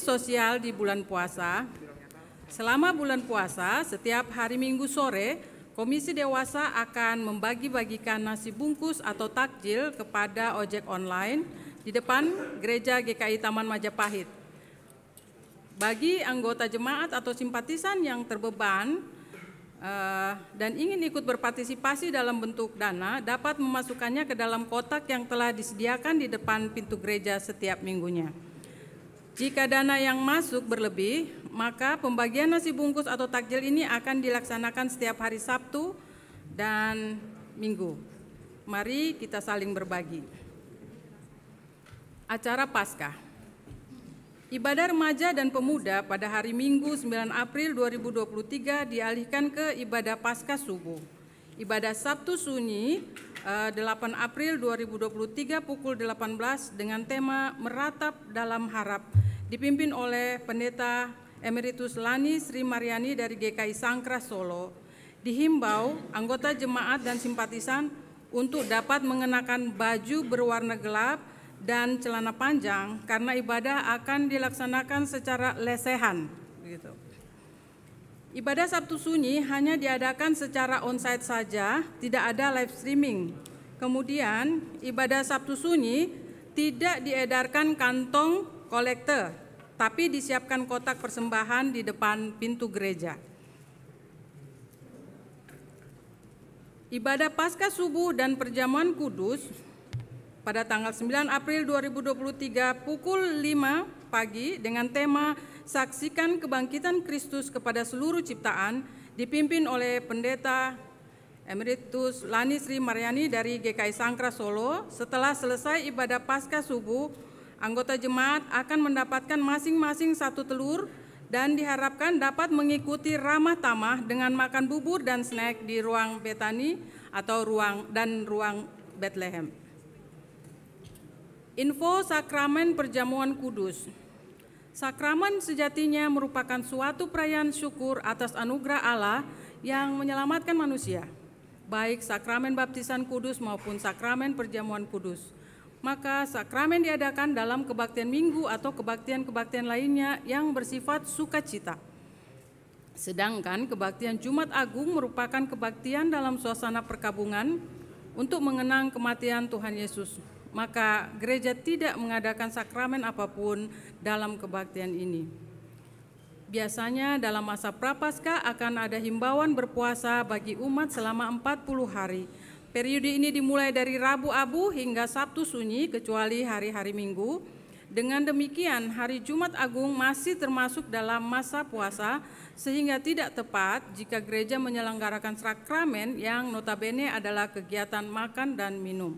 Sosial di bulan puasa. Selama bulan puasa, setiap hari Minggu sore, Komisi Dewasa akan membagi-bagikan nasi bungkus atau takjil kepada ojek online di depan Gereja GKI Taman Majapahit. Bagi anggota jemaat atau simpatisan yang terbeban dan ingin ikut berpartisipasi dalam bentuk dana, dapat memasukkannya ke dalam kotak yang telah disediakan di depan pintu gereja setiap minggunya. Jika dana yang masuk berlebih, maka pembagian nasi bungkus atau takjil ini akan dilaksanakan setiap hari Sabtu dan Minggu. Mari kita saling berbagi. Acara Paskah. Ibadah remaja dan pemuda pada hari Minggu 9 April 2023 dialihkan ke ibadah Paskah subuh. Ibadah Sabtu Sunyi 8 April 2023 pukul 18 dengan tema Meratap dalam Harap, dipimpin oleh Pendeta Emeritus Lani Sri Mariani dari GKI Sangkra Solo. Dihimbau anggota jemaat dan simpatisan untuk dapat mengenakan baju berwarna gelap dan celana panjang karena ibadah akan dilaksanakan secara lesehan. Begitu. Ibadah Sabtu Sunyi hanya diadakan secara onsite saja, tidak ada live streaming. Kemudian ibadah Sabtu Sunyi tidak diedarkan kantong kolekte, tapi disiapkan kotak persembahan di depan pintu gereja. Ibadah Paskah Subuh dan Perjamuan Kudus pada tanggal 9 April 2023 pukul 5 pagi dengan tema Saksikan Kebangkitan Kristus kepada seluruh ciptaan, dipimpin oleh Pendeta Emeritus Lani Sri Mariani dari GKI Sangkra Solo. Setelah selesai ibadah Paskah Subuh, anggota jemaat akan mendapatkan masing-masing 1 telur dan diharapkan dapat mengikuti ramah tamah dengan makan bubur dan snack di ruang Betani atau ruang Bethlehem. Info Sakramen Perjamuan Kudus. Sakramen sejatinya merupakan suatu perayaan syukur atas anugerah Allah yang menyelamatkan manusia, baik sakramen baptisan kudus maupun sakramen perjamuan kudus. Maka sakramen diadakan dalam kebaktian minggu atau kebaktian-kebaktian lainnya yang bersifat sukacita. Sedangkan kebaktian Jumat Agung merupakan kebaktian dalam suasana perkabungan untuk mengenang kematian Tuhan Yesus. Maka gereja tidak mengadakan sakramen apapun dalam kebaktian ini. Biasanya dalam masa Prapaskah akan ada himbauan berpuasa bagi umat selama 40 hari. Periode ini dimulai dari Rabu Abu hingga Sabtu Sunyi kecuali hari-hari Minggu. Dengan demikian hari Jumat Agung masih termasuk dalam masa puasa sehingga tidak tepat jika gereja menyelenggarakan sakramen yang notabene adalah kegiatan makan dan minum.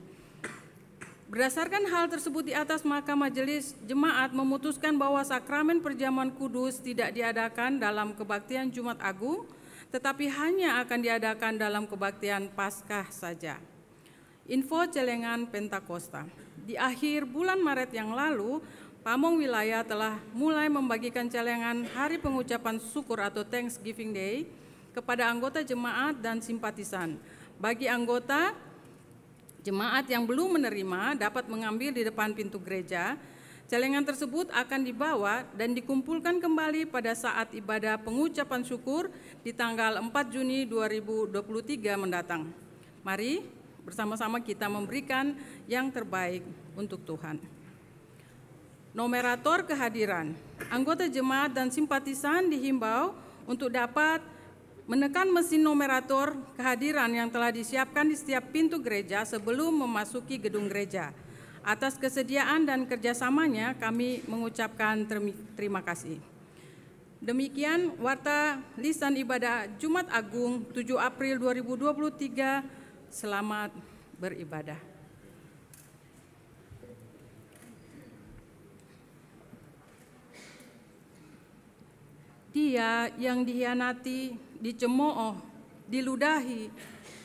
Berdasarkan hal tersebut di atas, maka majelis jemaat memutuskan bahwa sakramen perjamuan kudus tidak diadakan dalam kebaktian Jumat Agung, tetapi hanya akan diadakan dalam kebaktian Paskah saja. Info celengan Pentakosta. Di akhir bulan Maret yang lalu, Pamong Wilayah telah mulai membagikan celengan Hari Pengucapan Syukur atau Thanksgiving Day kepada anggota jemaat dan simpatisan. Bagi anggota jemaat yang belum menerima dapat mengambil di depan pintu gereja. Celengan tersebut akan dibawa dan dikumpulkan kembali pada saat ibadah pengucapan syukur di tanggal 4 Juni 2023 mendatang. Mari bersama-sama kita memberikan yang terbaik untuk Tuhan. Nomerator kehadiran. Anggota jemaat dan simpatisan dihimbau untuk dapat menekan mesin nomerator kehadiran yang telah disiapkan di setiap pintu gereja sebelum memasuki gedung gereja. Atas kesediaan dan kerjasamanya kami mengucapkan terima kasih. Demikian warta lisan ibadah Jumat Agung 7 April 2023. Selamat beribadah. Dia yang dihianati, dicemooh, diludahi,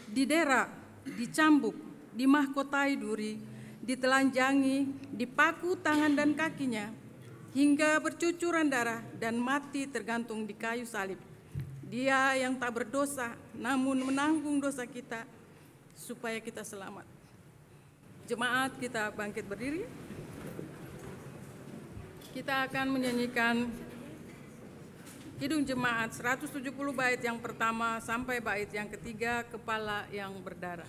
didera, dicambuk, dimahkotai duri, ditelanjangi, dipaku tangan dan kakinya, hingga bercucuran darah dan mati tergantung di kayu salib. Dia yang tak berdosa, namun menanggung dosa kita, supaya kita selamat. Jemaat kita bangkit berdiri. Kita akan menyanyikan Kidung Jemaat 170 bait yang pertama sampai bait yang ketiga, Kepala yang Berdarah.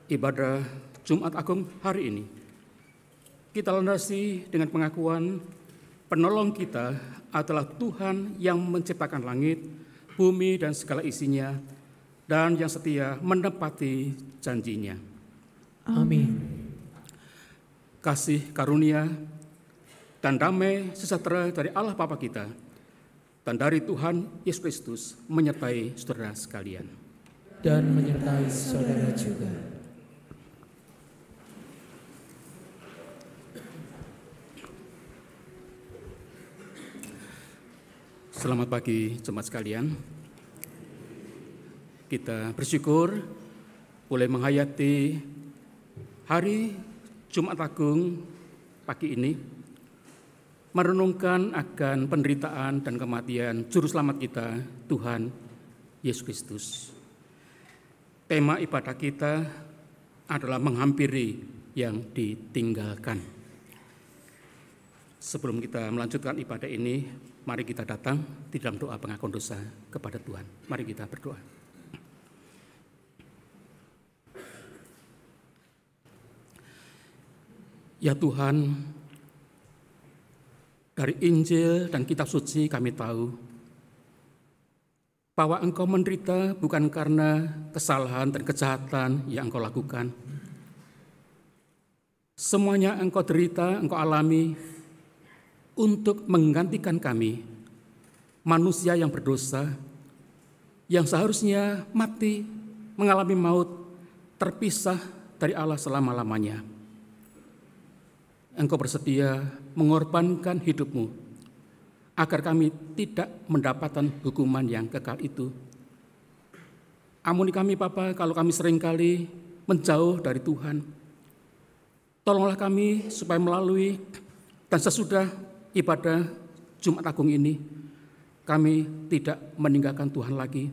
Ibadah Jumat Agung hari ini kita landasi dengan pengakuan penolong kita adalah Tuhan yang menciptakan langit, bumi dan segala isinya, dan yang setia menepati janjinya. Amin. Kasih karunia dan damai sejahtera dari Allah Bapa kita dan dari Tuhan Yesus Kristus menyertai saudara sekalian. Dan menyertai saudara juga. Selamat pagi jemaat sekalian. Kita bersyukur boleh menghayati hari Jumat Agung pagi ini, merenungkan akan penderitaan dan kematian Juru Selamat kita, Tuhan Yesus Kristus. Tema ibadah kita adalah menghampiri yang ditinggalkan. Sebelum kita melanjutkan ibadah ini, mari kita datang di dalam doa pengakuan dosa kepada Tuhan. Mari kita berdoa. Ya Tuhan, dari Injil dan kitab suci kami tahu bahwa Engkau menderita bukan karena kesalahan dan kejahatan yang Engkau lakukan. Semuanya Engkau derita, Engkau alami untuk menggantikan kami, manusia yang berdosa, yang seharusnya mati, mengalami maut, terpisah dari Allah selama-lamanya. Engkau bersedia mengorbankan hidupmu, agar kami tidak mendapatkan hukuman yang kekal itu. Ampuni kami Bapa kalau kami seringkali menjauh dari Tuhan. Tolonglah kami supaya melalui dan sesudah ibadah Jumat Agung ini, kami tidak meninggalkan Tuhan lagi.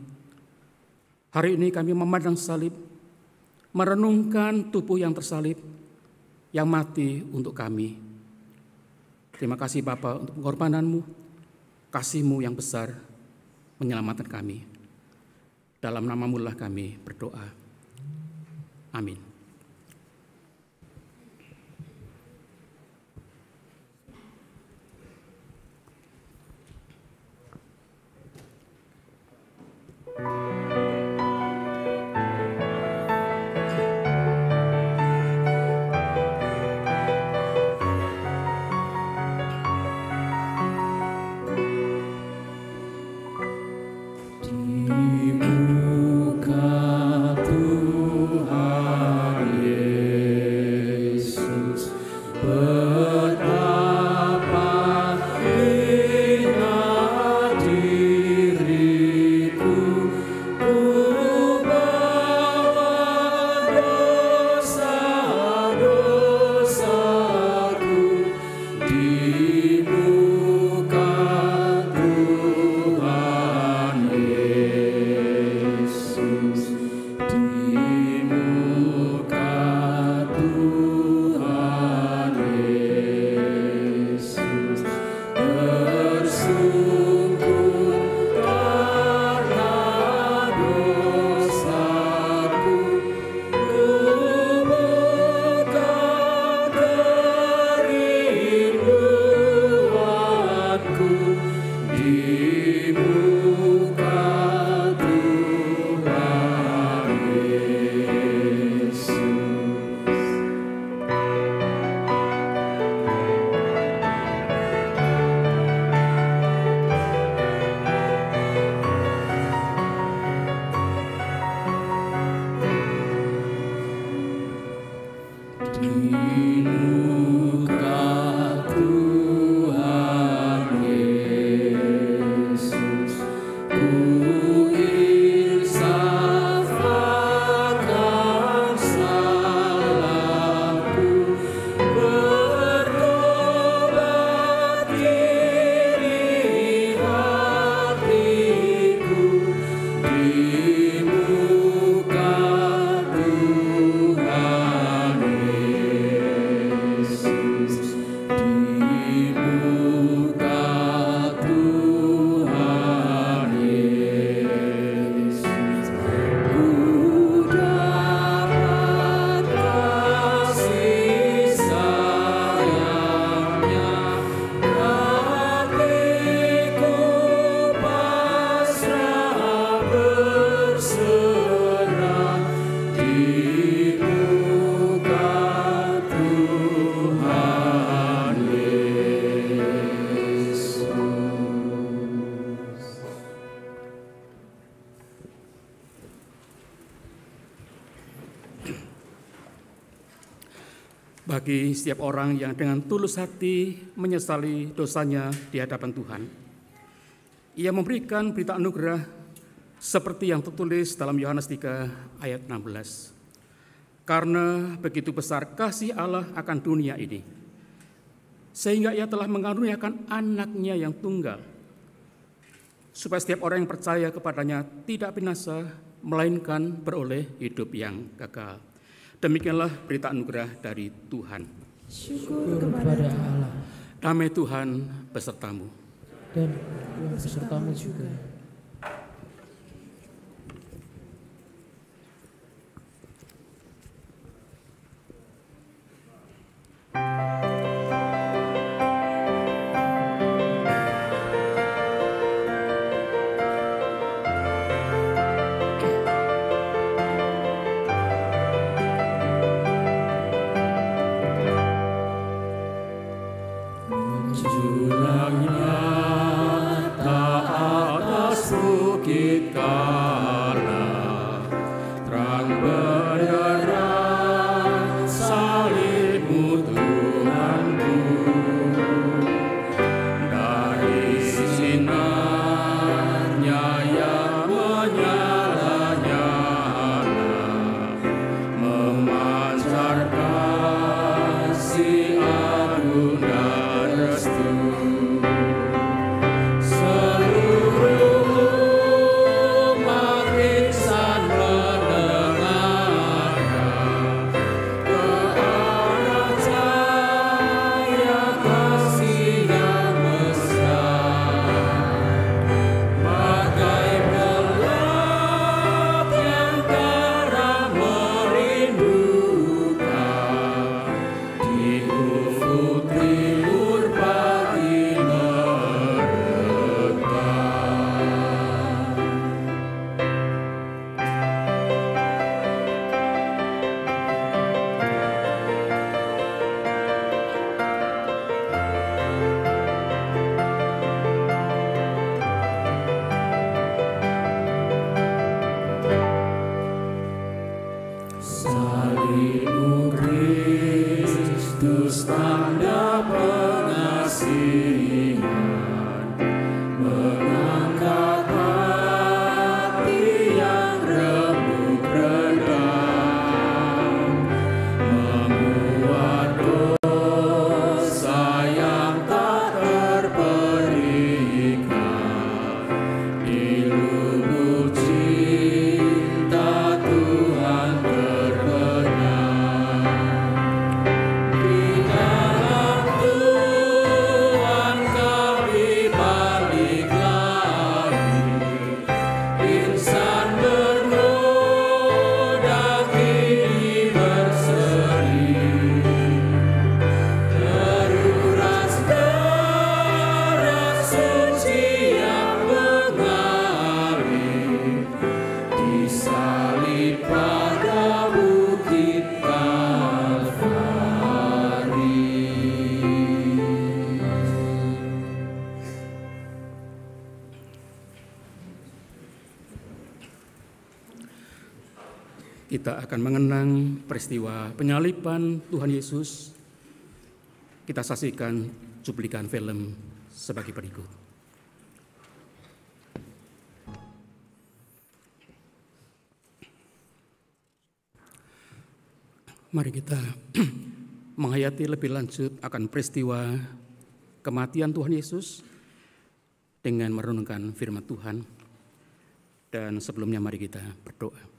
Hari ini kami memandang salib, merenungkan tubuh yang tersalib, yang mati untuk kami. Terima kasih Bapa untuk pengorbanan-Mu, kasih-Mu yang besar menyelamatkan kami. Dalam nama-Mu lah kami berdoa. Amin. Bagi setiap orang yang dengan tulus hati menyesali dosanya di hadapan Tuhan, Ia memberikan berita anugerah seperti yang tertulis dalam Yohanes 3 ayat 16. Karena begitu besar kasih Allah akan dunia ini, sehingga Ia telah mengaruniakan anaknya yang tunggal, supaya setiap orang yang percaya kepadanya tidak binasa, melainkan beroleh hidup yang kekal. Demikianlah berita anugerah dari Tuhan. Syukur kepada Allah. Damai Tuhan besertamu. Dan besertamu juga. Kita akan mengenang peristiwa penyaliban Tuhan Yesus. Kita saksikan cuplikan film sebagai berikut. Mari kita menghayati lebih lanjut akan peristiwa kematian Tuhan Yesus dengan merenungkan firman Tuhan. Dan sebelumnya mari kita berdoa.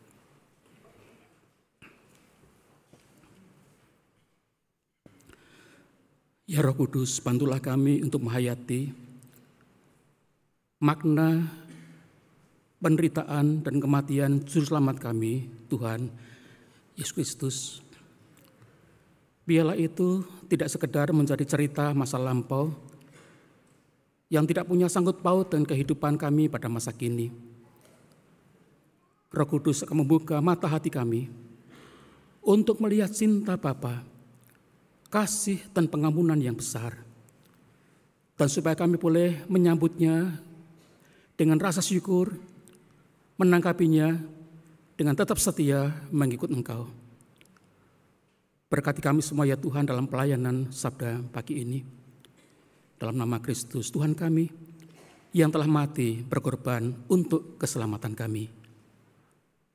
Ya Roh Kudus, bantulah kami untuk menghayati makna penderitaan dan kematian Juru Selamat kami, Tuhan Yesus Kristus. Biarlah itu tidak sekedar menjadi cerita masa lampau yang tidak punya sangkut paut dengan kehidupan kami pada masa kini. Roh Kudus akan membuka mata hati kami untuk melihat cinta Bapa, kasih dan pengampunan yang besar. Dan supaya kami boleh menyambutnya dengan rasa syukur, menangkapinya dengan tetap setia mengikut Engkau. Berkati kami semua ya Tuhan dalam pelayanan sabda pagi ini. Dalam nama Kristus Tuhan kami yang telah mati berkorban untuk keselamatan kami.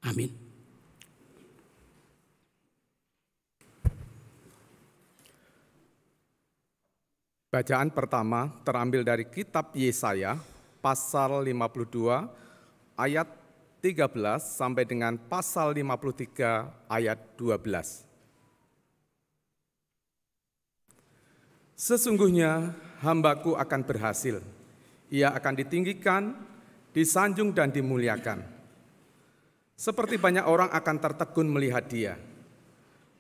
Amin. Bacaan pertama terambil dari kitab Yesaya pasal 52 ayat 13 sampai dengan pasal 53 ayat 12. Sesungguhnya hambaku akan berhasil, ia akan ditinggikan, disanjung dan dimuliakan. Seperti banyak orang akan tertegun melihat dia.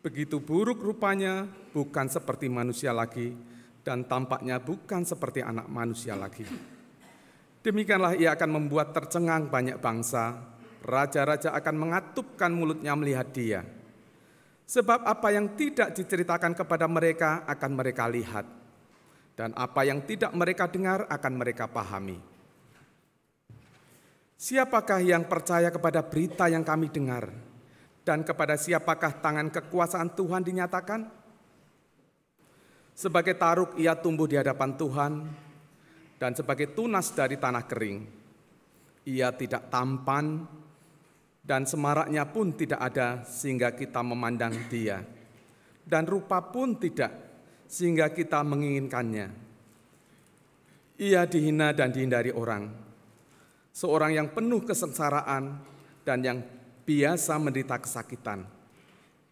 Begitu buruk rupanya, bukan seperti manusia lagi, dan tampaknya bukan seperti anak manusia lagi. Demikianlah ia akan membuat tercengang banyak bangsa, raja-raja akan mengatupkan mulutnya melihat dia. Sebab apa yang tidak diceritakan kepada mereka akan mereka lihat, dan apa yang tidak mereka dengar akan mereka pahami. Siapakah yang percaya kepada berita yang kami dengar, dan kepada siapakah tangan kekuasaan Tuhan dinyatakan? Sebagai taruk ia tumbuh di hadapan Tuhan, dan sebagai tunas dari tanah kering. Ia tidak tampan, dan semaraknya pun tidak ada sehingga kita memandang dia, dan rupa pun tidak sehingga kita menginginkannya. Ia dihina dan dihindari orang, seorang yang penuh kesengsaraan dan yang biasa menderita kesakitan.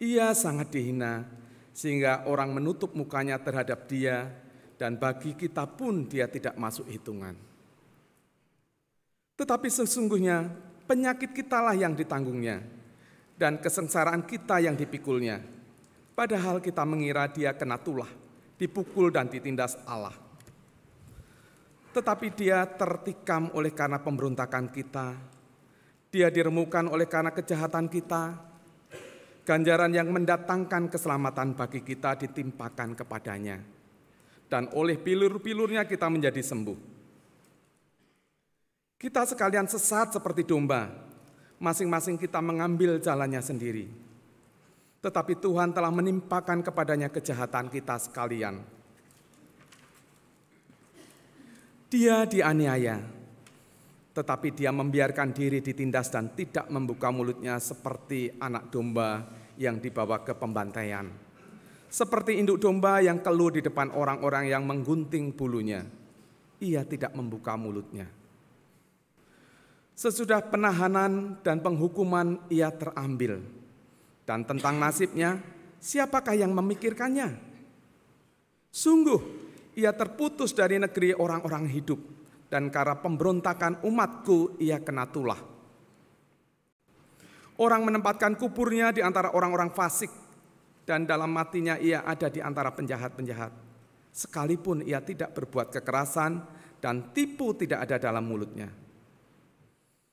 Ia sangat dihina sehingga orang menutup mukanya terhadap dia, dan bagi kita pun dia tidak masuk hitungan. Tetapi sesungguhnya penyakit kitalah yang ditanggungnya, dan kesengsaraan kita yang dipikulnya. Padahal kita mengira dia kena tulah, dipukul dan ditindas Allah. Tetapi dia tertikam oleh karena pemberontakan kita, dia diremukkan oleh karena kejahatan kita. Ganjaran yang mendatangkan keselamatan bagi kita ditimpakan kepadanya, dan oleh pilur-pilurnya kita menjadi sembuh. Kita sekalian sesat seperti domba, masing-masing kita mengambil jalannya sendiri. Tetapi Tuhan telah menimpakan kepadanya kejahatan kita sekalian. Dia dianiaya, tetapi dia membiarkan diri ditindas dan tidak membuka mulutnya seperti anak domba yang dibawa ke pembantaian. Seperti induk domba yang keluh di depan orang-orang yang menggunting bulunya, ia tidak membuka mulutnya. Sesudah penahanan dan penghukuman ia terambil. Dan tentang nasibnya, siapakah yang memikirkannya? Sungguh, ia terputus dari negeri orang-orang hidup, dan karena pemberontakan umatku ia kena tulah. Orang menempatkan kuburnya di antara orang-orang fasik, dan dalam matinya ia ada di antara penjahat-penjahat. Sekalipun ia tidak berbuat kekerasan, dan tipu tidak ada dalam mulutnya.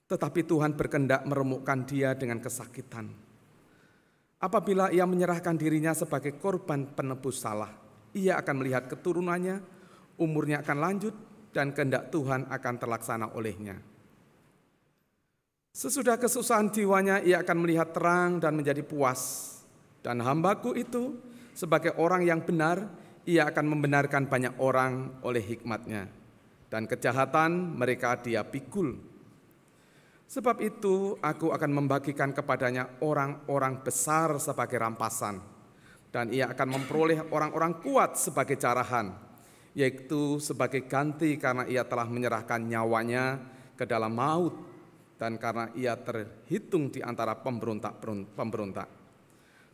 Tetapi Tuhan berkehendak meremukkan dia dengan kesakitan. Apabila ia menyerahkan dirinya sebagai korban penebus salah, ia akan melihat keturunannya, umurnya akan lanjut, dan kehendak Tuhan akan terlaksana olehnya. Sesudah kesusahan jiwanya, ia akan melihat terang dan menjadi puas. Dan hambaku itu, sebagai orang yang benar, ia akan membenarkan banyak orang oleh hikmatnya. Dan kejahatan mereka dia pikul. Sebab itu aku akan membagikan kepadanya orang-orang besar sebagai rampasan, dan ia akan memperoleh orang-orang kuat sebagai carahan, yaitu sebagai ganti karena ia telah menyerahkan nyawanya ke dalam maut, dan karena ia terhitung di antara pemberontak.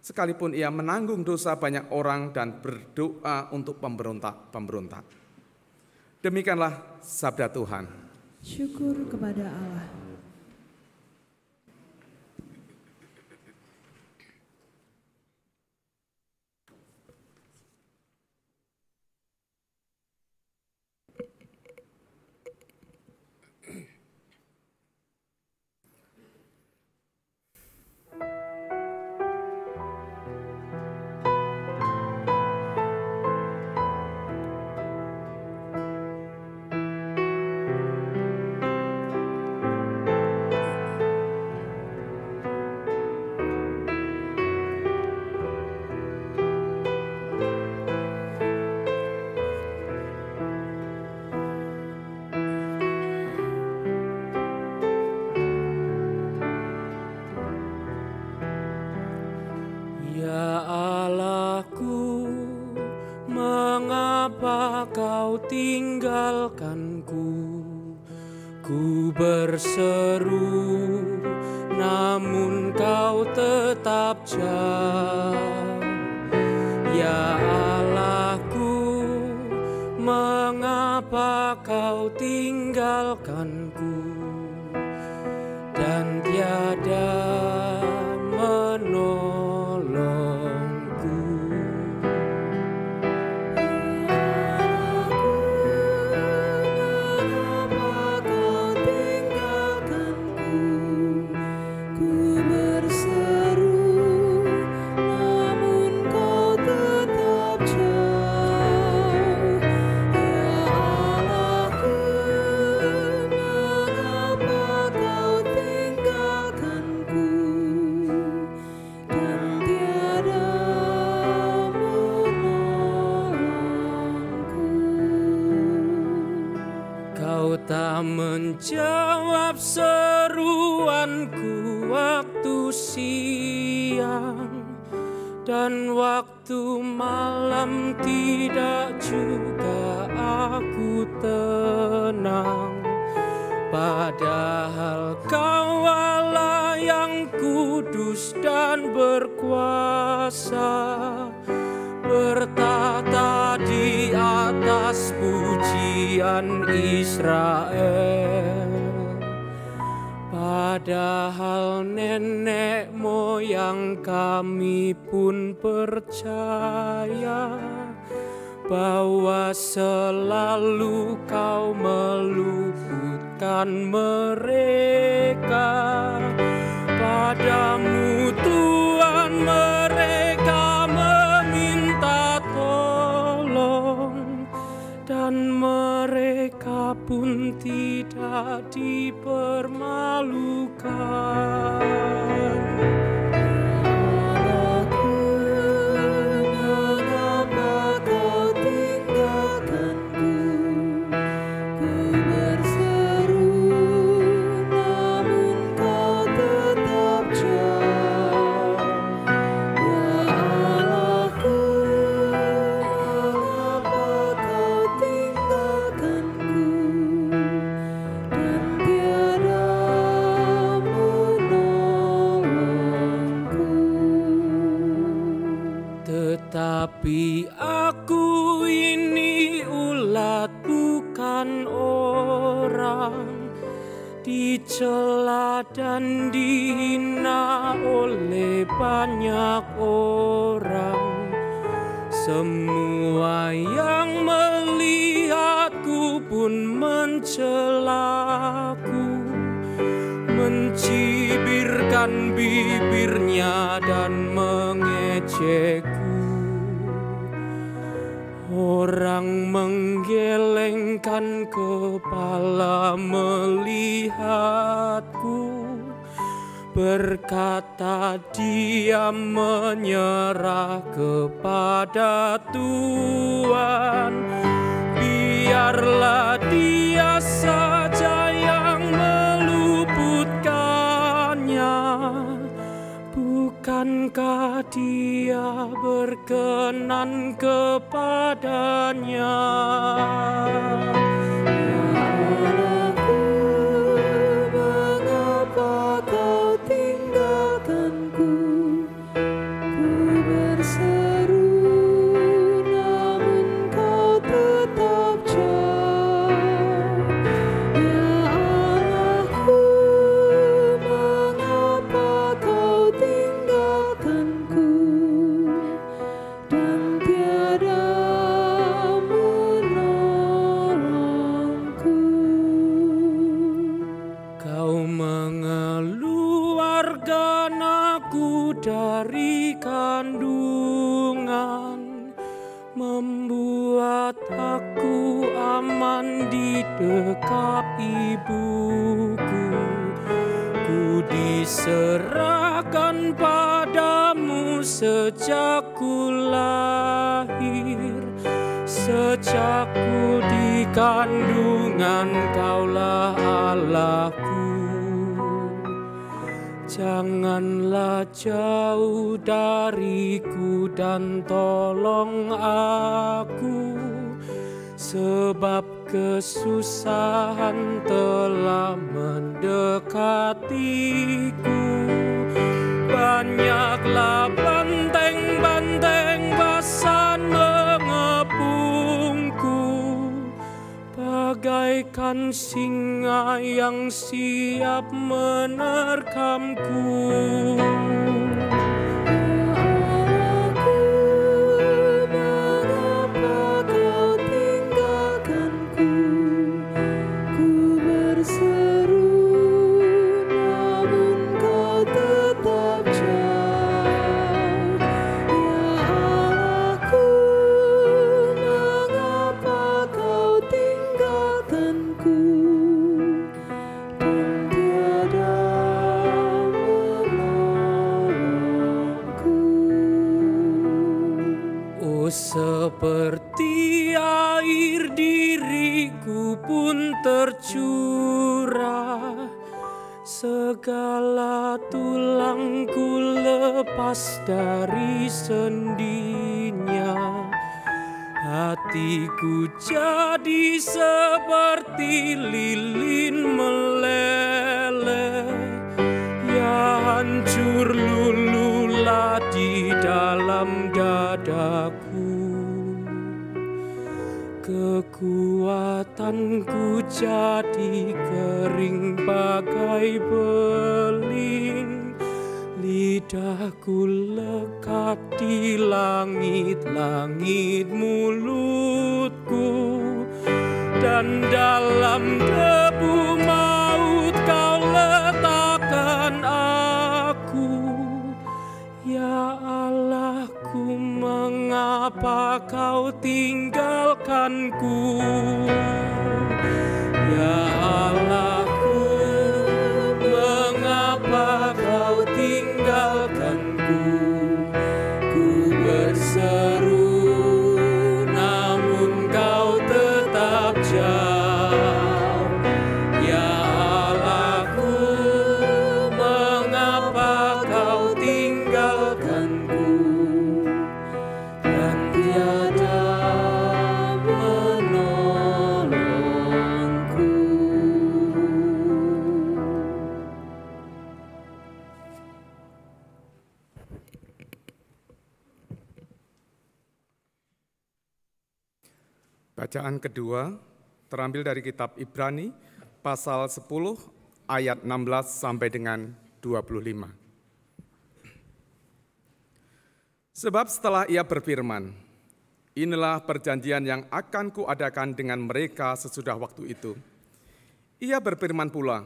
Sekalipun ia menanggung dosa banyak orang dan berdoa untuk pemberontak. Demikianlah sabda Tuhan. Syukur kepada Allah. tinggalkanku. Ku berseru, namun kau tetap jauh. Ya Allahku, mengapa kau tinggalkanku dan tiada menolongku? Mengapa kau tinggalkanku? Ku berseru, namun kau tetap jauh. Ya Allahku, mengapa kau tinggalkanku dan tiada menolongku? Kau tak menjawab seruanku waktu siang, dan waktu malam tidak juga aku tenang. Padahal Kau Allah yang kudus dan berkuasa, bertata di atas pujian Israel. Padahal nenek moyang kami pun percaya bahwa selalu Kau meluputkan mereka. Padamu Tuhan mereka meminta tolong, dan mereka pun tidak dipermalukan. Mengapa kau tinggalkanku? Ku berseru, namun kau tetap jauh. Ya Allahku, mengapa kau tinggalkanku dan tiada menolongku? Tetapi aku ini ulat bukan orang, dicela dan dihina oleh banyak orang. Semua yang melihatku pun mencelaku, mencibirkan bibirnya dan mengejekku. Orang menggelengkan kepala melihatku, berkata dia menyerah kepada Tuhan. Biarlah dia saja yang meluputkannya. Bukankah dia berkenan kepadanya? Allahku, mengapa kau tinggalkanku? Ku berseru, namun kau tetap jauh. Ya Allahku, mengapa kau tinggalkanku dan tiada menolongku? Kau mengeluarkan aku dari kandungan, membuat aku aman di dekat ibuku. Ku diserahkan padamu sejak ku lahir, sejak ku di kandungan Kaulah Allahku. Janganlah jauh dariku dan tolong aku, sebab kesusahan telah mendekatiku. Banyaklah banteng-banteng basan mengepungku, bagaikan singa yang siap menerkamku. Seperti air diriku pun tercurah, segala tulangku lepas dari sendinya. Hatiku jadi seperti lilin meleleh, ya hancur lululah di dalam dadaku. Kekuatanku jadi kering bagai beling, lidahku lekat di langit-langit mulutku, dan dalam debu maut kau letakkan aku. Ya Allahku, mengapa kau tinggalkanku? Ya Allahku, mengapa kau tinggalkanku? Ku berseru, namun kau tetap jauh. Ya Allahku, mengapa kau tinggalkanku? Dan tiada menolongku. Bacaan kedua terambil dari kitab Ibrani pasal 10 ayat 16 sampai dengan 25. Sebab setelah ia berfirman, inilah perjanjian yang akan kuadakan dengan mereka sesudah waktu itu. Ia berfirman pula,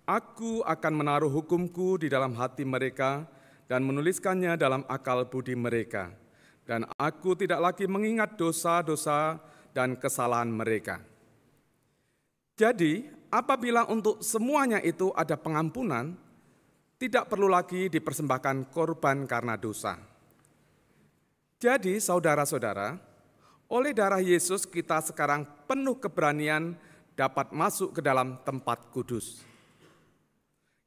aku akan menaruh hukumku di dalam hati mereka dan menuliskannya dalam akal budi mereka. Dan aku tidak lagi mengingat dosa-dosa dan kesalahan mereka. Jadi, apabila untuk semuanya itu ada pengampunan, tidak perlu lagi dipersembahkan korban karena dosa. Jadi, saudara-saudara, oleh darah Yesus kita sekarang penuh keberanian dapat masuk ke dalam tempat kudus.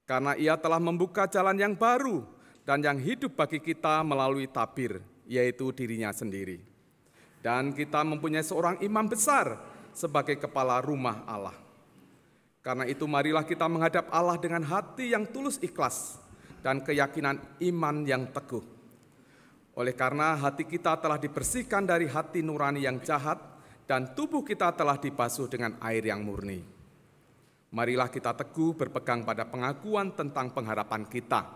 Karena ia telah membuka jalan yang baru dan yang hidup bagi kita melalui tabir, yaitu dirinya sendiri. Dan kita mempunyai seorang imam besar sebagai kepala rumah Allah. Karena itu marilah kita menghadap Allah dengan hati yang tulus ikhlas dan keyakinan iman yang teguh. Oleh karena hati kita telah dibersihkan dari hati nurani yang jahat dan tubuh kita telah dibasuh dengan air yang murni. Marilah kita teguh berpegang pada pengakuan tentang pengharapan kita.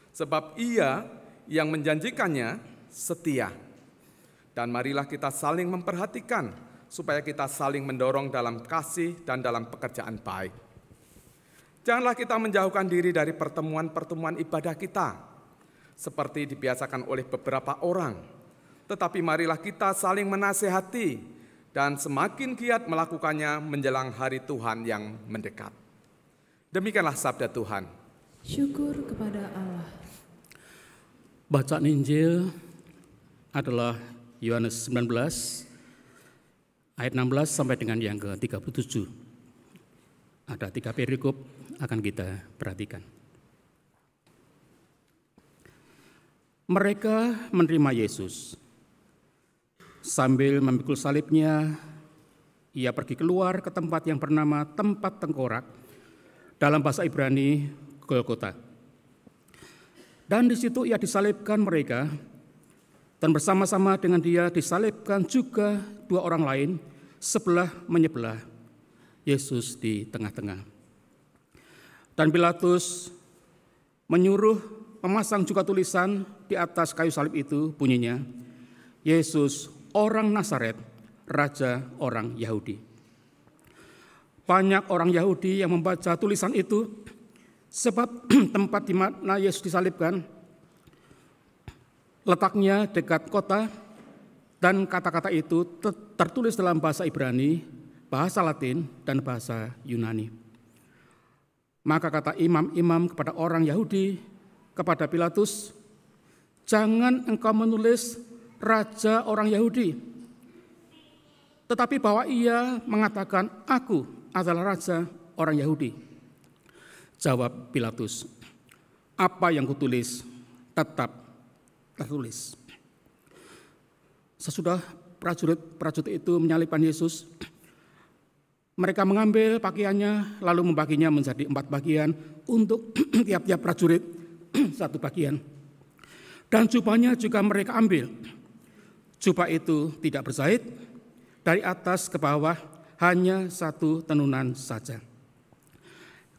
Sebab ia yang menjanjikannya setia. Dan marilah kita saling memperhatikan supaya kita saling mendorong dalam kasih dan dalam pekerjaan baik. Janganlah kita menjauhkan diri dari pertemuan-pertemuan ibadah kita, seperti dibiasakan oleh beberapa orang. Tetapi marilah kita saling menasehati dan semakin giat melakukannya menjelang hari Tuhan yang mendekat. Demikianlah sabda Tuhan. Syukur kepada Allah. Bacaan Injil adalah Yohanes 19 ayat 16 sampai dengan yang ke-37. Ada 3 perikop akan kita perhatikan. Mereka menerima Yesus. Sambil memikul salibnya, ia pergi keluar ke tempat yang bernama tempat tengkorak, dalam bahasa Ibrani Golgota. Dan di situ ia disalibkan mereka, dan bersama-sama dengan dia disalibkan juga 2 orang lain, sebelah menyebelah, Yesus di tengah-tengah. Dan Pilatus menyuruh memasang juga tulisan di atas kayu salib itu, bunyinya, Yesus orang Nazaret, Raja orang Yahudi. Banyak orang Yahudi yang membaca tulisan itu, sebab tempat di mana Yesus disalibkan letaknya dekat kota, dan kata-kata itu tertulis dalam bahasa Ibrani, bahasa Latin, dan bahasa Yunani. Maka kata imam-imam kepada orang Yahudi, kepada Pilatus, jangan engkau menulis Raja orang Yahudi, tetapi bahwa ia mengatakan, aku adalah Raja orang Yahudi. Jawab Pilatus, apa yang kutulis tetap tertulis. Sesudah prajurit itu menyalibkan Yesus, mereka mengambil pakaiannya lalu membaginya menjadi 4 bagian untuk tiap-tiap prajurit 1 bagian. Dan jubahnya juga mereka ambil. Jubah itu tidak berzait, dari atas ke bawah hanya 1 tenunan saja.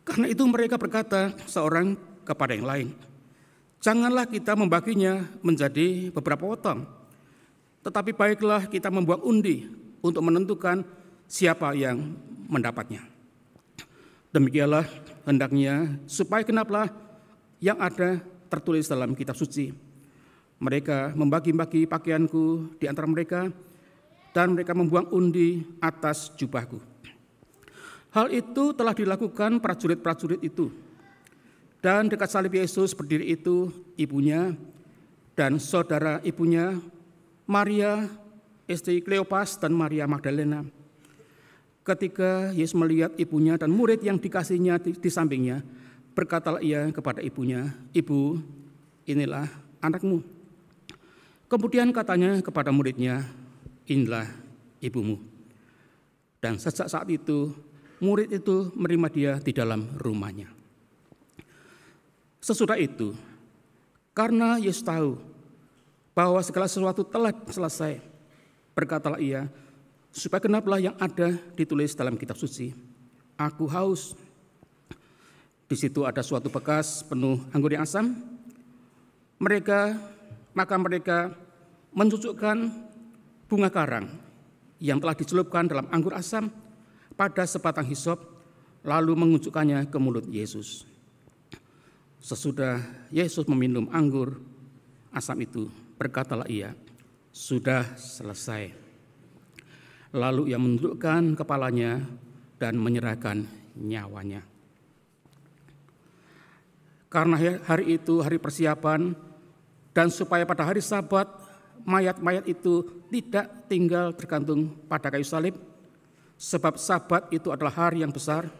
Karena itu mereka berkata seorang kepada yang lain, janganlah kita membaginya menjadi beberapa potong, tetapi baiklah kita membuang undi untuk menentukan siapa yang mendapatnya. Demikianlah hendaknya supaya genaplah yang ada tertulis dalam kitab suci. Mereka membagi-bagi pakaianku di antara mereka, dan mereka membuang undi atas jubahku. Hal itu telah dilakukan prajurit-prajurit itu. Dan dekat salib Yesus berdiri itu ibunya dan saudara ibunya, Maria, istri Kleopas, dan Maria Magdalena. Ketika Yesus melihat ibunya dan murid yang dikasihnya di sampingnya, berkatalah ia kepada ibunya, Ibu, inilah anakmu. Kemudian katanya kepada muridnya, inilah ibumu. Dan sejak saat itu, murid itu menerima dia di dalam rumahnya. Sesudah itu, karena Yesus tahu bahwa segala sesuatu telah selesai, berkatalah ia, supaya genaplah yang ada ditulis dalam kitab suci, aku haus. Di situ ada suatu bekas penuh anggur yang asam. Maka mereka mencucukkan bunga karang yang telah dicelupkan dalam anggur asam pada sebatang hisop, lalu mengunjukkannya ke mulut Yesus. Sesudah Yesus meminum anggur asam itu, berkatalah ia, sudah selesai. Lalu ia menundukkan kepalanya dan menyerahkan nyawanya. Karena hari itu hari persiapan, dan supaya pada hari Sabat mayat-mayat itu tidak tinggal tergantung pada kayu salib, sebab Sabat itu adalah hari yang besar,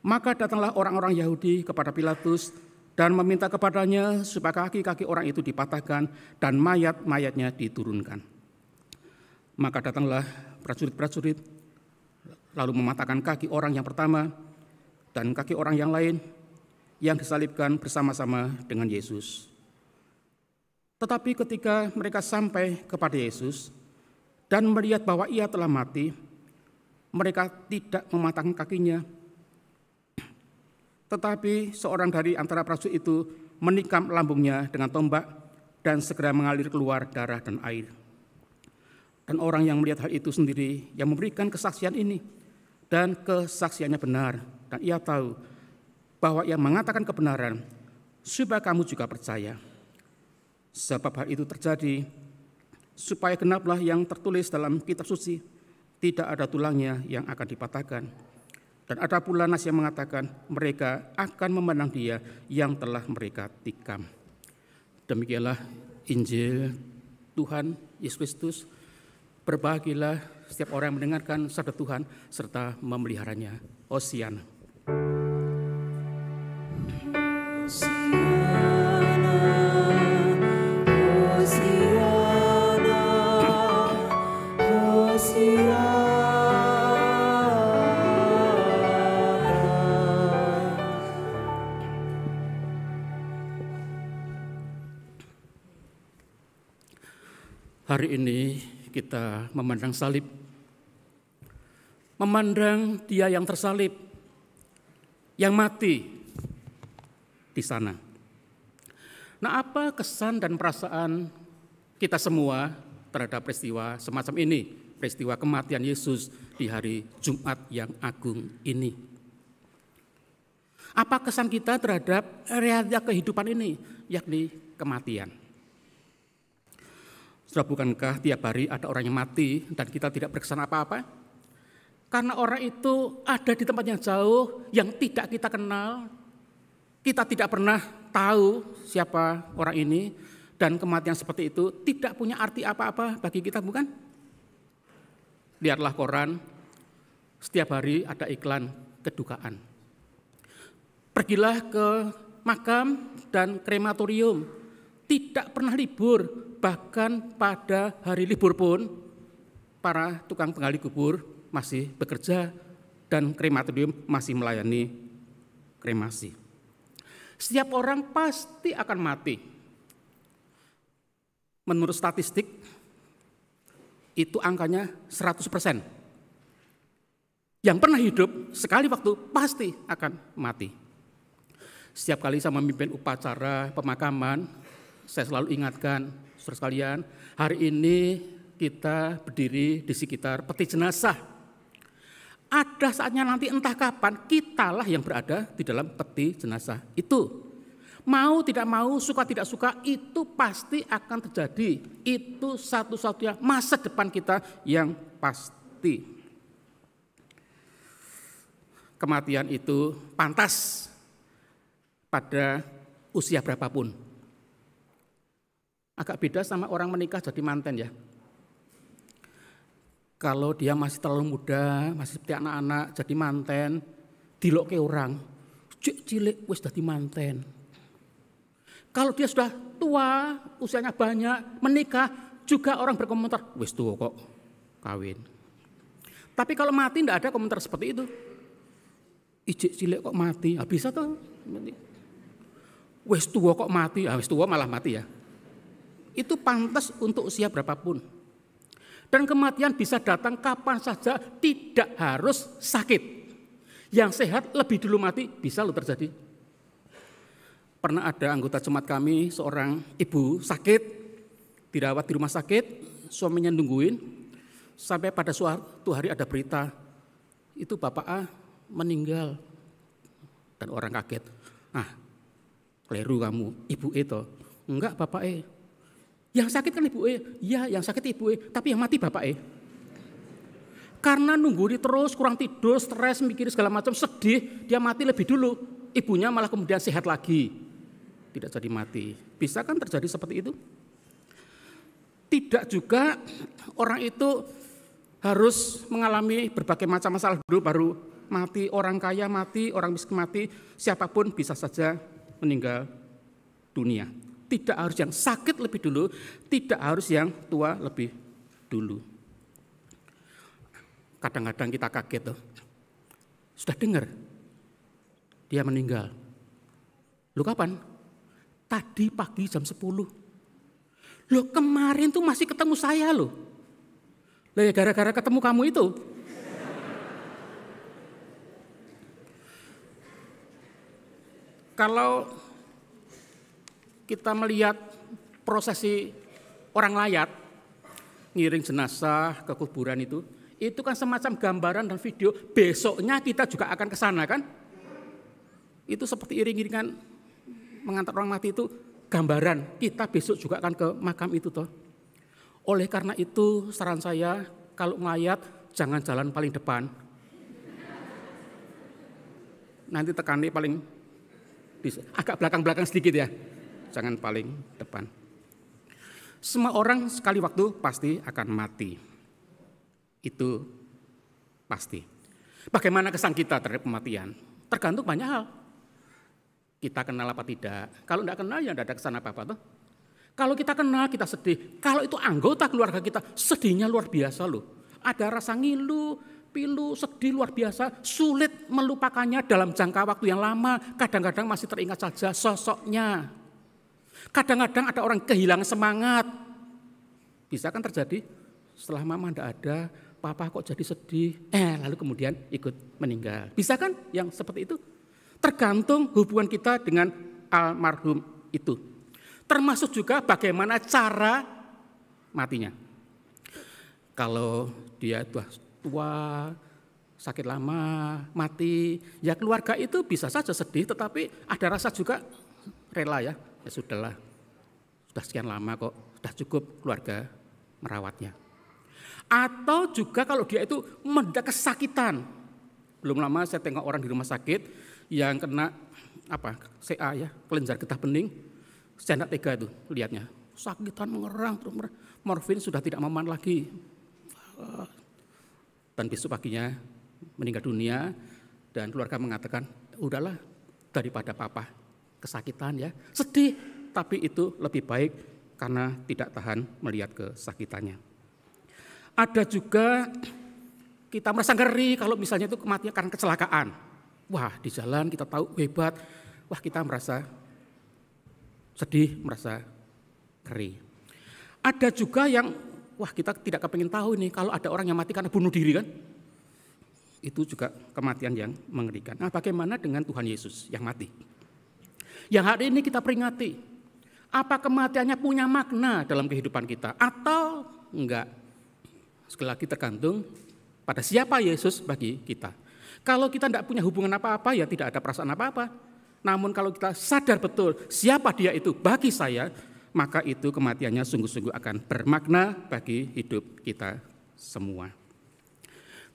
maka datanglah orang-orang Yahudi kepada Pilatus dan meminta kepadanya supaya kaki-kaki orang itu dipatahkan dan mayat-mayatnya diturunkan. Maka datanglah prajurit-prajurit lalu mematahkan kaki orang yang pertama dan kaki orang yang lain yang disalibkan bersama-sama dengan Yesus. Tetapi ketika mereka sampai kepada Yesus dan melihat bahwa ia telah mati, mereka tidak mematahkan kakinya. Tetapi seorang dari antara prajurit itu menikam lambungnya dengan tombak dan segera mengalir keluar darah dan air. Dan orang yang melihat hal itu sendiri yang memberikan kesaksian ini, dan kesaksiannya benar, dan ia tahu bahwa ia mengatakan kebenaran supaya kamu juga percaya. Sebab hal itu terjadi supaya genaplah yang tertulis dalam kitab suci, tidak ada tulangnya yang akan dipatahkan. Dan ada pula nas yang mengatakan mereka akan memandang dia yang telah mereka tikam. Demikianlah Injil Tuhan Yesus Kristus. Berbahagialah setiap orang yang mendengarkan sabda Tuhan serta memeliharanya. Hosiana. Hari ini kita memandang salib, memandang dia yang tersalib, yang mati di sana. Nah, apa kesan dan perasaan kita semua terhadap peristiwa semacam ini, peristiwa kematian Yesus di hari Jumat yang agung ini? Apa kesan kita terhadap realita kehidupan ini, yakni kematian? Sudah bukankah tiap hari ada orang yang mati dan kita tidak berkesan apa-apa? Karena orang itu ada di tempat yang jauh, yang tidak kita kenal. Kita tidak pernah tahu siapa orang ini, dan kematian seperti itu tidak punya arti apa-apa bagi kita, bukan? Lihatlah koran, setiap hari ada iklan kedukaan. Pergilah ke makam dan krematorium, tidak pernah libur, bahkan pada hari libur pun para tukang penggali kubur masih bekerja dan krematorium masih melayani kremasi. Setiap orang pasti akan mati. Menurut statistik, itu angkanya 100%. Yang pernah hidup sekali waktu pasti akan mati. Setiap kali saya memimpin upacara pemakaman, saya selalu ingatkan, saudara sekalian, hari ini kita berdiri di sekitar peti jenazah. Ada saatnya nanti entah kapan kitalah yang berada di dalam peti jenazah itu. Mau tidak mau, suka tidak suka, itu pasti akan terjadi. Itu satu-satunya masa depan kita yang pasti. Kematian itu pantas pada usia berapapun. Agak beda sama orang menikah jadi manten ya. Kalau dia masih terlalu muda, masih seperti anak-anak, jadi manten, dilokke orang, cilik wis dadi manten. Kalau dia sudah tua, usianya banyak, menikah, juga orang berkomentar, wis tua kok kawin. Tapi kalau mati tidak ada komentar seperti itu. Ijik cilik kok mati, bisa tuh. Wis tua kok mati, wis tua malah mati ya. Itu pantas untuk usia berapapun. Dan kematian bisa datang kapan saja, tidak harus sakit. Yang sehat lebih dulu mati, bisa loh terjadi. Pernah ada anggota jemaat kami, seorang ibu sakit, dirawat di rumah sakit, suaminya nungguin, sampai pada suatu hari ada berita, itu Bapak A meninggal. Dan orang kaget, keliru kamu, Ibu E toh. Enggak Bapak E. Yang sakit kan Ibu E, ya yang sakit Ibu E, tapi yang mati Bapak E. Karena nunggu terus, kurang tidur, stres, mikir segala macam, sedih, dia mati lebih dulu. Ibunya malah kemudian sehat lagi, tidak jadi mati. Bisa kan terjadi seperti itu? Tidak juga orang itu harus mengalami berbagai macam masalah dulu baru mati. Orang kaya mati, orang miskin mati, siapapun bisa saja meninggal dunia. Tidak harus yang sakit lebih dulu, tidak harus yang tua lebih dulu. Kadang-kadang kita kaget tuh. Sudah dengar dia meninggal. Loh kapan? Tadi pagi jam 10. Loh kemarin tuh masih ketemu saya loh. Loh ya gara-gara ketemu kamu itu. Kalau kita melihat prosesi orang layat, ngiring jenazah ke kuburan itu kan semacam gambaran dan video, besoknya kita juga akan ke sana kan? Itu seperti iring-iringan mengantar orang mati itu gambaran, kita besok juga akan ke makam itu toh. Oleh karena itu saran saya, kalau ngelayat jangan jalan paling depan. Nanti tekannya paling agak belakang-belakang sedikit ya. Jangan paling depan. Semua orang sekali waktu pasti akan mati. Itu pasti. Bagaimana kesan kita terhadap kematian? Tergantung banyak hal. Kita kenal apa tidak. Kalau tidak kenal ya tidak ada kesan apa-apa. Tuh. Kalau kita kenal kita sedih. Kalau itu anggota keluarga kita sedihnya luar biasa loh. Ada rasa ngilu, pilu, sedih luar biasa. Sulit melupakannya dalam jangka waktu yang lama. Kadang-kadang masih teringat saja sosoknya. Kadang-kadang ada orang kehilangan semangat. Bisa kan terjadi setelah mama tidak ada, papa kok jadi sedih, lalu kemudian ikut meninggal. Bisa kan yang seperti itu? Tergantung hubungan kita dengan almarhum itu. Termasuk juga bagaimana cara matinya. Kalau dia tua, sakit lama, mati, ya keluarga itu bisa saja sedih, tetapi ada rasa juga rela ya sudahlah, sudah sekian lama kok, sudah cukup keluarga merawatnya. Atau juga kalau dia itu mendadak kesakitan, belum lama saya tengok orang di rumah sakit yang kena CA ya, kelenjar getah bening, saya tidak tega itu lihatnya, sakitan mengerang, morfin sudah tidak aman lagi. Dan besok paginya meninggal dunia dan keluarga mengatakan, udahlah daripada papa kesakitan ya, sedih, tapi itu lebih baik karena tidak tahan melihat kesakitannya. Ada juga kita merasa ngeri kalau misalnya itu kematian karena kecelakaan. Wah, di jalan kita tahu hebat, wah kita merasa sedih, merasa ngeri. Ada juga yang wah kita tidak kepingin tahu nih kalau ada orang yang mati karena bunuh diri kan. Itu juga kematian yang mengerikan. Nah, bagaimana dengan Tuhan Yesus yang mati? Yang hari ini kita peringati, apa kematiannya punya makna dalam kehidupan kita atau enggak? Sekali lagi tergantung pada siapa Yesus bagi kita. Kalau kita tidak punya hubungan apa-apa ya tidak ada perasaan apa-apa. Namun kalau kita sadar betul siapa dia itu bagi saya, maka itu kematiannya sungguh-sungguh akan bermakna bagi hidup kita semua.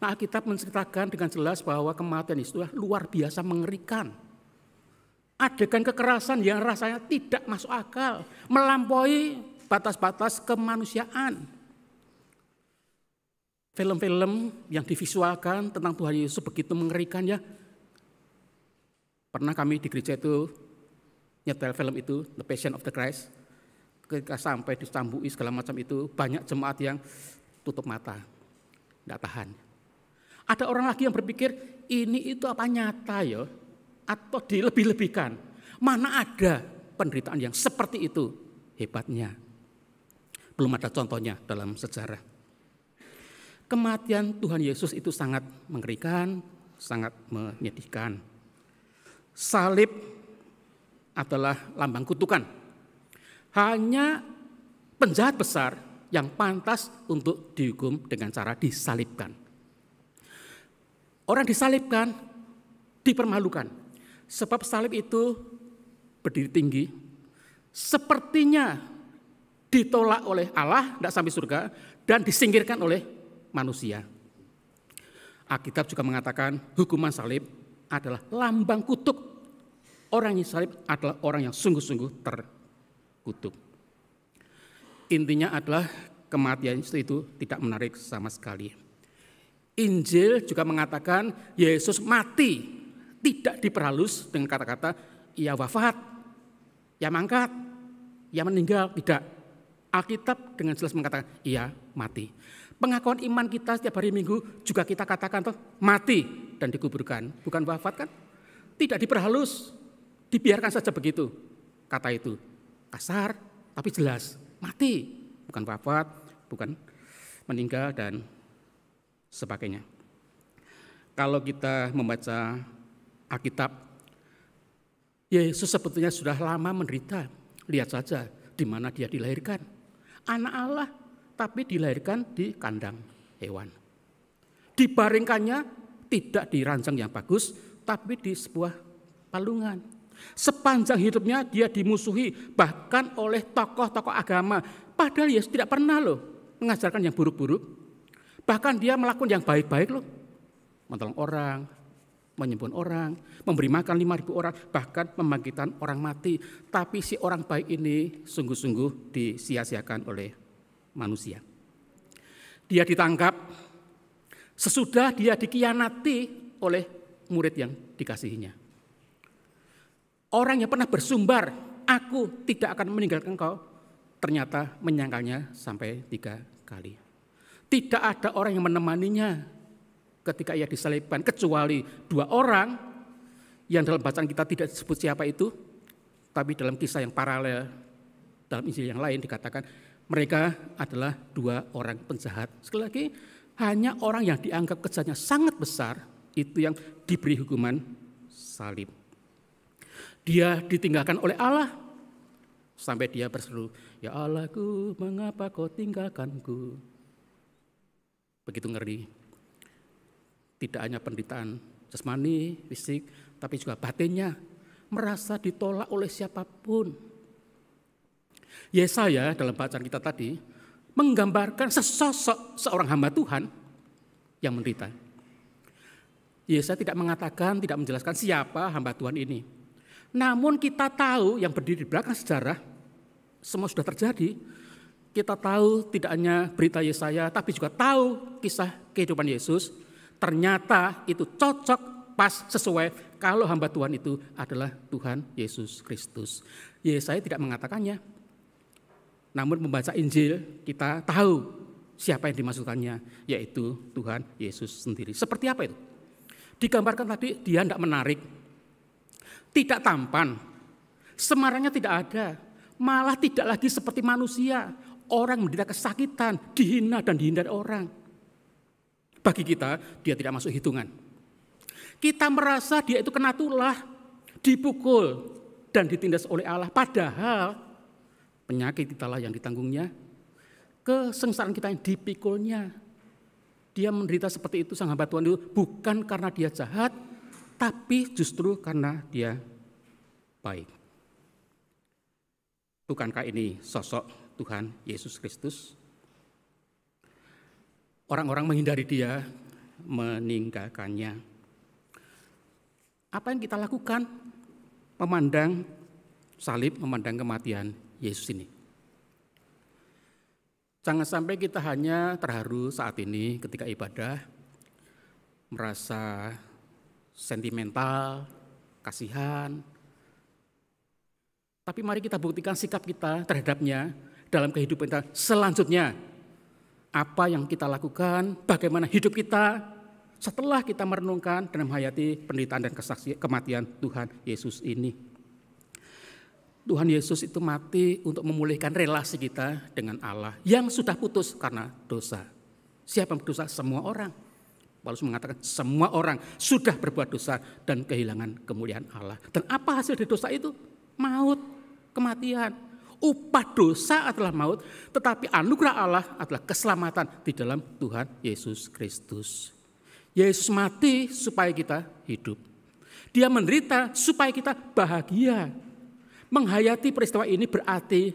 Nah, Alkitab menceritakan dengan jelas bahwa kematian itu luar biasa mengerikan. Adegan kekerasan yang rasanya tidak masuk akal, melampaui batas-batas kemanusiaan. Film-film yang divisualkan tentang Tuhan Yesus begitu mengerikan ya. Pernah kami di gereja itu nyetel film itu, The Passion of the Christ. Ketika sampai ditambui segala macam itu, banyak jemaat yang tutup mata, tidak tahan. Ada orang lagi yang berpikir, ini itu apa nyata ya, atau dilebih-lebihkan. Mana ada penderitaan yang seperti itu, hebatnya. Belum ada contohnya dalam sejarah. Kematian Tuhan Yesus itu sangat mengerikan, sangat menyedihkan. Salib adalah lambang kutukan. Hanya penjahat besar yang pantas untuk dihukum dengan cara disalibkan. Orang disalibkan dipermalukan. Sebab salib itu berdiri tinggi, sepertinya ditolak oleh Allah, tidak sampai surga, dan disingkirkan oleh manusia. Alkitab juga mengatakan hukuman salib adalah lambang kutuk. Orang yang salib adalah orang yang sungguh-sungguh terkutuk. Intinya adalah kematian itu tidak menarik sama sekali. Injil juga mengatakan Yesus mati, tidak diperhalus dengan kata-kata ia wafat, ia mangkat, ia meninggal, tidak. Alkitab dengan jelas mengatakan ia mati. Pengakuan iman kita setiap hari Minggu juga kita katakan toh mati dan dikuburkan, bukan wafat kan? Tidak diperhalus, dibiarkan saja begitu. Kata itu kasar tapi jelas, mati, bukan wafat, bukan meninggal dan sebagainya. Kalau kita membaca Alkitab, Yesus sebetulnya sudah lama menderita. Lihat saja di mana dia dilahirkan. Anak Allah tapi dilahirkan di kandang hewan. Dibaringkannya tidak di ranjang yang bagus, tapi di sebuah palungan. Sepanjang hidupnya dia dimusuhi bahkan oleh tokoh-tokoh agama. Padahal Yesus tidak pernah mengajarkan yang buruk-buruk. Bahkan dia melakukan yang baik-baik menolong orang, menyembuhkan orang, memberi makan 5.000 orang, bahkan membangkitkan orang mati. Tapi si orang baik ini sungguh-sungguh disia-siakan oleh manusia. Dia ditangkap, sesudah dia dikhianati oleh murid yang dikasihinya. Orang yang pernah bersumbar, aku tidak akan meninggalkan engkau, ternyata menyangkalnya sampai 3 kali. Tidak ada orang yang menemaninya ketika ia disalibkan, kecuali 2 orang yang dalam bacaan kita tidak disebut siapa itu, tapi dalam kisah yang paralel, dalam Injil yang lain dikatakan mereka adalah 2 orang penjahat. Sekali lagi, hanya orang yang dianggap kesalahannya sangat besar itu yang diberi hukuman salib. Dia ditinggalkan oleh Allah sampai dia berseru, "Ya Allahku, mengapa kau tinggalkanku?" Begitu ngeri. Tidak hanya penderitaan jasmani, fisik, tapi juga batinnya, merasa ditolak oleh siapapun. Yesaya dalam bacaan kita tadi menggambarkan sesosok seorang hamba Tuhan yang menderita. Yesaya tidak mengatakan, tidak menjelaskan siapa hamba Tuhan ini. Namun kita tahu yang berdiri di belakang sejarah, semua sudah terjadi. Kita tahu tidak hanya berita Yesaya, tapi juga tahu kisah kehidupan Yesus. Ternyata itu cocok, pas, sesuai kalau hamba Tuhan itu adalah Tuhan Yesus Kristus. Yesaya tidak mengatakannya. Namun membaca Injil kita tahu siapa yang dimaksudkannya, yaitu Tuhan Yesus sendiri. Seperti apa itu? Digambarkan tadi dia tidak menarik, tidak tampan, semarannya tidak ada, malah tidak lagi seperti manusia. Orang menderita kesakitan, dihina dan dihindari orang. Bagi kita, dia tidak masuk hitungan. Kita merasa dia itu kena tulah, dipukul dan ditindas oleh Allah. Padahal penyakit italah yang ditanggungnya, kesengsaraan kita yang dipikulnya. Dia menderita seperti itu, sang hamba Tuhan itu bukan karena dia jahat, tapi justru karena dia baik. Bukankah ini sosok Tuhan Yesus Kristus? Orang-orang menghindari dia, meninggalkannya. Apa yang kita lakukan? Memandang salib, memandang kematian Yesus ini. Jangan sampai kita hanya terharu saat ini ketika ibadah, merasa sentimental, kasihan. Tapi mari kita buktikan sikap kita terhadapnya dalam kehidupan kita selanjutnya. Apa yang kita lakukan, bagaimana hidup kita setelah kita merenungkan dan menghayati penderitaan dan kematian Tuhan Yesus ini. Tuhan Yesus itu mati untuk memulihkan relasi kita dengan Allah yang sudah putus karena dosa. Siapa yang berdosa? Semua orang. Paulus mengatakan semua orang sudah berbuat dosa dan kehilangan kemuliaan Allah. Dan apa hasil dari dosa itu? Maut, kematian. Upah dosa adalah maut, tetapi anugerah Allah adalah keselamatan di dalam Tuhan Yesus Kristus. Yesus mati supaya kita hidup. Dia menderita supaya kita bahagia. Menghayati peristiwa ini berarti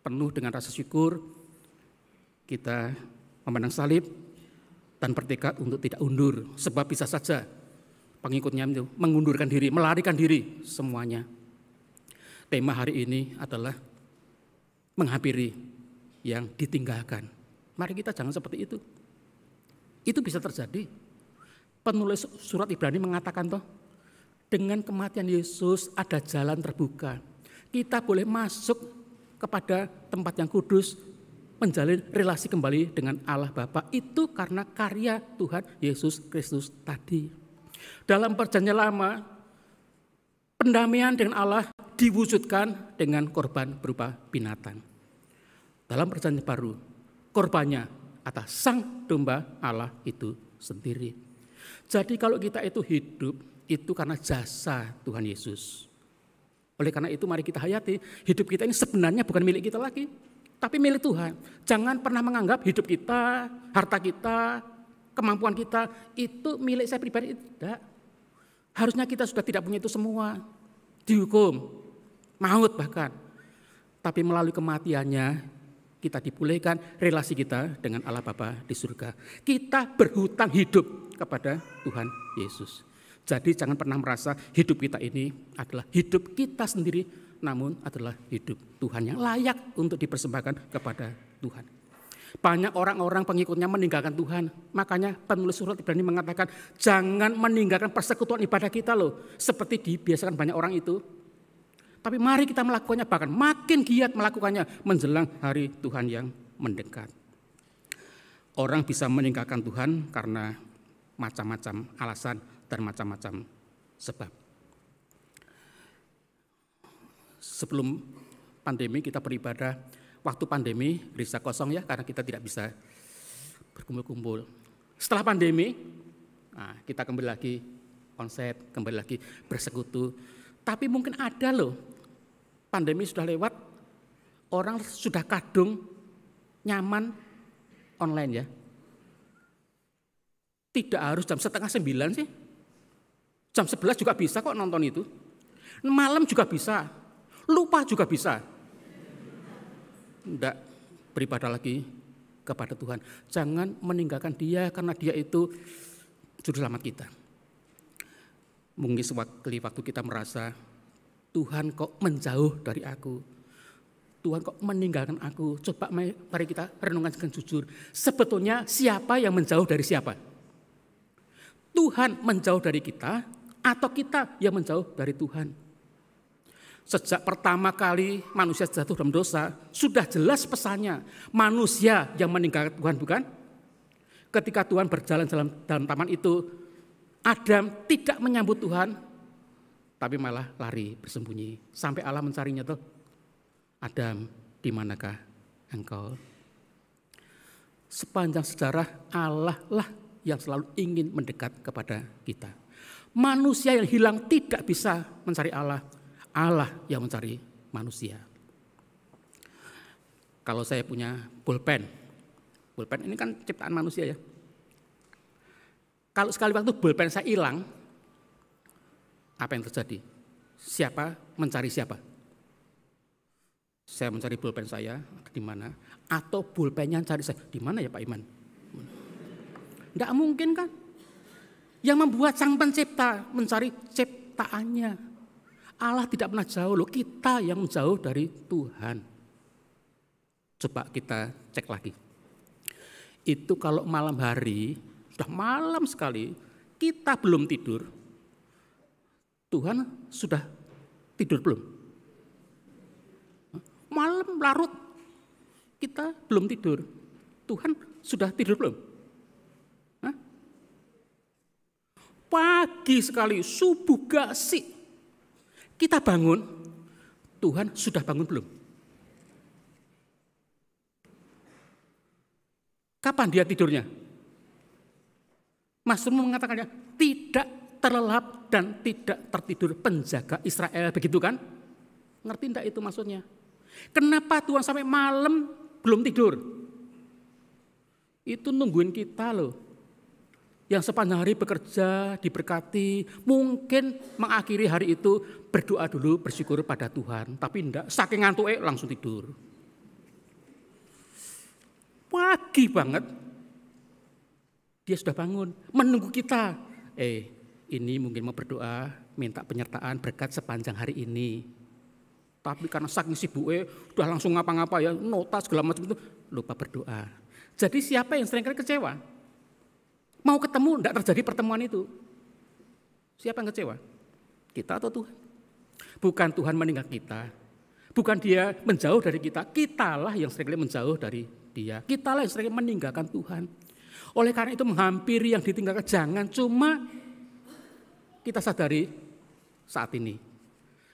penuh dengan rasa syukur. Kita memandang salib dan bertekad untuk tidak undur. Sebab bisa saja pengikutnya itu mengundurkan diri, melarikan diri semuanya. Tema hari ini adalah menghampiri yang ditinggalkan. Mari kita jangan seperti itu. Itu bisa terjadi. Penulis surat Ibrani mengatakan toh, dengan kematian Yesus ada jalan terbuka. Kita boleh masuk kepada tempat yang kudus, menjalin relasi kembali dengan Allah Bapa. Itu karena karya Tuhan Yesus Kristus tadi. Dalam perjanjian lama, pendamaian dengan Allah diwujudkan dengan korban berupa binatang. Dalam perjanjian baru, korbannya atas sang domba Allah itu sendiri. Jadi kalau kita itu hidup, itu karena jasa Tuhan Yesus. Oleh karena itu mari kita hayati, hidup kita ini sebenarnya bukan milik kita lagi, tapi milik Tuhan. Jangan pernah menganggap hidup kita, harta kita, kemampuan kita, itu milik saya pribadi. Tidak. Harusnya kita sudah tidak punya itu semua. Dihukum, maut bahkan. Tapi melalui kematiannya, kita dipulihkan relasi kita dengan Allah Bapa di surga. Kita berhutang hidup kepada Tuhan Yesus. Jadi jangan pernah merasa hidup kita ini adalah hidup kita sendiri, namun adalah hidup Tuhan yang layak untuk dipersembahkan kepada Tuhan. Banyak orang-orang pengikutnya meninggalkan Tuhan. Makanya penulis surat Ibrani mengatakan jangan meninggalkan persekutuan ibadah kita loh. Seperti dibiasakan banyak orang itu. Tapi mari kita melakukannya, bahkan makin giat melakukannya menjelang hari Tuhan yang mendekat. Orang bisa meninggalkan Tuhan karena macam-macam alasan dan macam-macam sebab. Sebelum pandemi kita beribadah, waktu pandemi gereja kosong ya, karena kita tidak bisa berkumpul-kumpul. Setelah pandemi, kita kembali lagi konsep, kembali lagi bersekutu. Tapi mungkin ada loh, pandemi sudah lewat, orang sudah kadung nyaman online ya. Tidak harus jam 8:30 sih. Jam 11 juga bisa kok nonton itu. Malam juga bisa. Lupa juga bisa. Tidak, beribadah lagi kepada Tuhan. Jangan meninggalkan Dia karena Dia itu juru selamat kita. Mungkin sewaktu waktu kita merasa Tuhan kok menjauh dari aku. Tuhan kok meninggalkan aku. Coba mari kita renungkan dengan jujur. Sebetulnya siapa yang menjauh dari siapa? Tuhan menjauh dari kita atau kita yang menjauh dari Tuhan? Sejak pertama kali manusia jatuh dalam dosa, sudah jelas pesannya. Manusia yang meninggalkan Tuhan, bukan? Ketika Tuhan berjalan dalam taman itu, Adam tidak menyambut Tuhan, tapi malah lari bersembunyi. Sampai Allah mencarinya tuh. Adam, di manakah engkau? Sepanjang sejarah Allah lah yang selalu ingin mendekat kepada kita. Manusia yang hilang tidak bisa mencari Allah. Allah yang mencari manusia. Kalau saya punya pulpen ini kan ciptaan manusia ya. Kalau sekali waktu pulpen saya hilang, apa yang terjadi? Siapa mencari siapa? Saya mencari pulpen saya di mana? Atau pulpennya cari saya di mana ya Pak Iman? Tidak mungkin kan? Yang membuat Sang Pencipta mencari ciptaannya. Allah tidak pernah jauh loh, kita yang jauh dari Tuhan. Coba kita cek lagi. Itu kalau malam hari, sudah malam sekali, kita belum tidur. Tuhan sudah tidur belum? Malam larut, kita belum tidur. Tuhan sudah tidur belum? Pagi sekali, subuh gasik. Kita bangun, Tuhan sudah bangun belum? Kapan dia tidurnya? Mazmur mengatakannya, tidak terlelap dan tidak tertidur penjaga Israel, begitu kan? Ngerti enggak itu maksudnya? Kenapa Tuhan sampai malam belum tidur? Itu nungguin kita loh. Yang sepanjang hari bekerja, diberkati, mungkin mengakhiri hari itu berdoa dulu, bersyukur pada Tuhan. Tapi enggak, saking ngantuknya langsung tidur. Pagi banget, dia sudah bangun, menunggu kita. Ini mungkin mau berdoa, minta penyertaan berkat sepanjang hari ini. Tapi karena saking sibuknya, udah langsung ngapa-ngapa ya, nota segala macam itu, lupa berdoa. Jadi siapa yang seringkali kecewa? Mau ketemu, tidak terjadi pertemuan itu. Siapa yang kecewa? Kita atau Tuhan? Bukan Tuhan meninggal kita. Bukan Dia menjauh dari kita. Kitalah yang seringkali menjauh dari Dia. Kitalah yang seringkali meninggalkan Tuhan. Oleh karena itu menghampiri yang ditinggalkan. Jangan cuma kita sadari saat ini.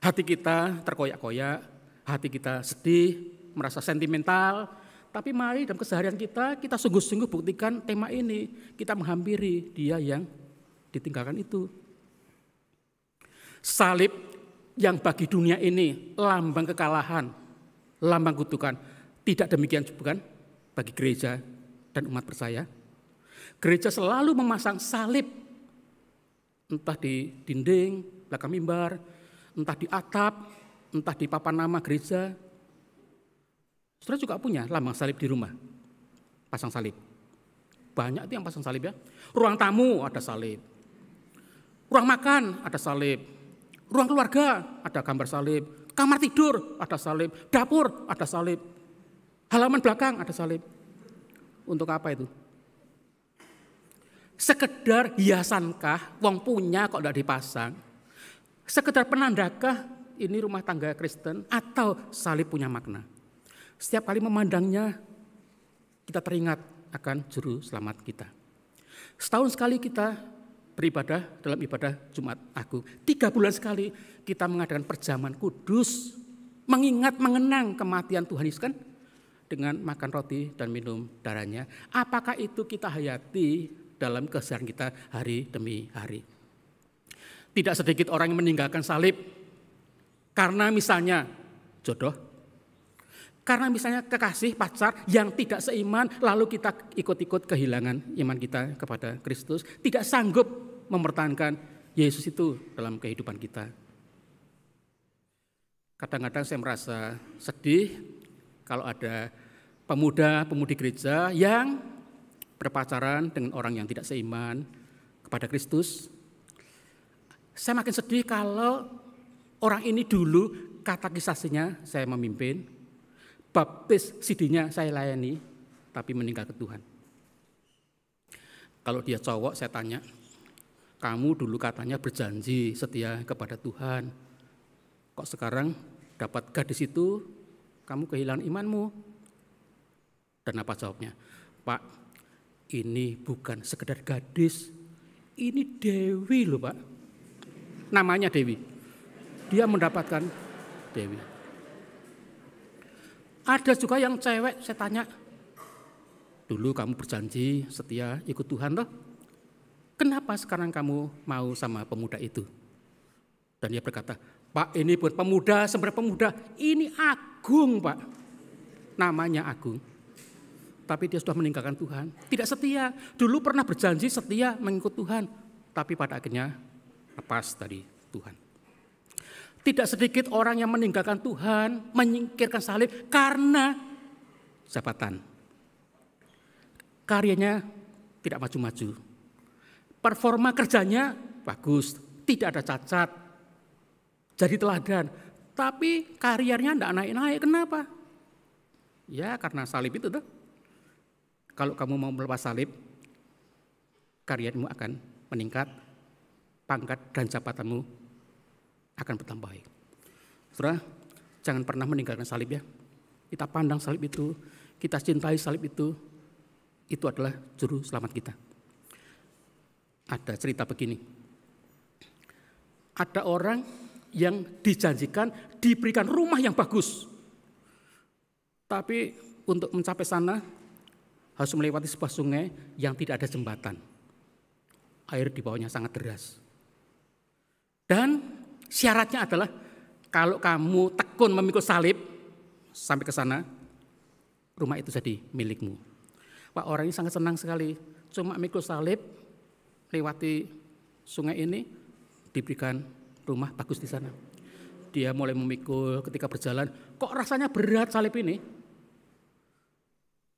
Hati kita terkoyak-koyak, hati kita sedih, merasa sentimental. Tapi mari dalam keseharian kita sungguh-sungguh buktikan tema ini. Kita menghampiri Dia yang ditinggalkan itu. Salib yang bagi dunia ini lambang kekalahan, lambang kutukan. Tidak demikian bukan bagi gereja dan umat percaya. Gereja selalu memasang salib. Entah di dinding, belakang mimbar, entah di atap, entah di papan nama gereja. Saudara juga punya lambang salib di rumah, pasang salib. Banyak itu yang pasang salib ya. Ruang tamu ada salib, ruang makan ada salib, ruang keluarga ada gambar salib, kamar tidur ada salib, dapur ada salib, halaman belakang ada salib. Untuk apa itu? Sekedar hiasankah, wong punya kok tidak dipasang? Sekedar penandakah ini rumah tangga Kristen atau salib punya makna? Setiap kali memandangnya, kita teringat akan juru selamat kita. Setahun sekali kita beribadah dalam ibadah Jumat Agung. 3 bulan sekali kita mengadakan perjamuan kudus, mengingat, mengenang kematian Tuhan Yesus kan. dengan makan roti dan minum darahnya. Apakah itu kita hayati dalam keseharian kita hari demi hari? Tidak sedikit orang yang meninggalkan salib karena misalnya jodoh, karena misalnya kekasih, pacar yang tidak seiman, lalu kita ikut-ikut kehilangan iman kita kepada Kristus, tidak sanggup mempertahankan Yesus itu dalam kehidupan kita. Kadang-kadang saya merasa sedih kalau ada pemuda-pemudi gereja yang berpacaran dengan orang yang tidak seiman kepada Kristus. Saya makin sedih kalau orang ini dulu katekisasinya saya memimpin, baptis sidnya saya layani, tapi meninggal ke Tuhan. Kalau dia cowok saya tanya, kamu dulu katanya berjanji setia kepada Tuhan, kok sekarang dapat gadis itu kamu kehilangan imanmu? Dan apa jawabnya? Pak, ini bukan sekedar gadis, ini Dewi loh Pak. Namanya Dewi. Dia mendapatkan Dewi. Ada juga yang cewek, saya tanya, dulu kamu berjanji setia ikut Tuhan loh. Kenapa sekarang kamu mau sama pemuda itu? Dan dia berkata, Pak, ini buat pemuda, sebenarnya pemuda, ini agung Pak. Namanya agung. Tapi dia sudah meninggalkan Tuhan. Tidak setia. Dulu pernah berjanji setia mengikut Tuhan. Tapi pada akhirnya lepas dari Tuhan. Tidak sedikit orang yang meninggalkan Tuhan, menyingkirkan salib karena jabatan. Karyanya tidak maju-maju. Performa kerjanya bagus, tidak ada cacat. Jadi teladan, tapi karirnya tidak naik-naik. Kenapa? Ya karena salib itu tuh. Kalau kamu mau melepas salib, karirmu akan meningkat, pangkat dan jabatanmu akan bertambah baik. Saudara, jangan pernah meninggalkan salib ya. Kita pandang salib itu, kita cintai salib itu adalah juru selamat kita. Ada cerita begini, ada orang yang dijanjikan diberikan rumah yang bagus. Tapi untuk mencapai sana harus melewati sebuah sungai yang tidak ada jembatan. Air di bawahnya sangat deras. Dan syaratnya adalah kalau kamu tekun memikul salib sampai ke sana, rumah itu jadi milikmu. Pak, orang ini sangat senang sekali. Cuma mikul salib, lewati sungai ini, diberikan rumah bagus di sana. Dia mulai memikul ketika berjalan, kok rasanya berat salib ini?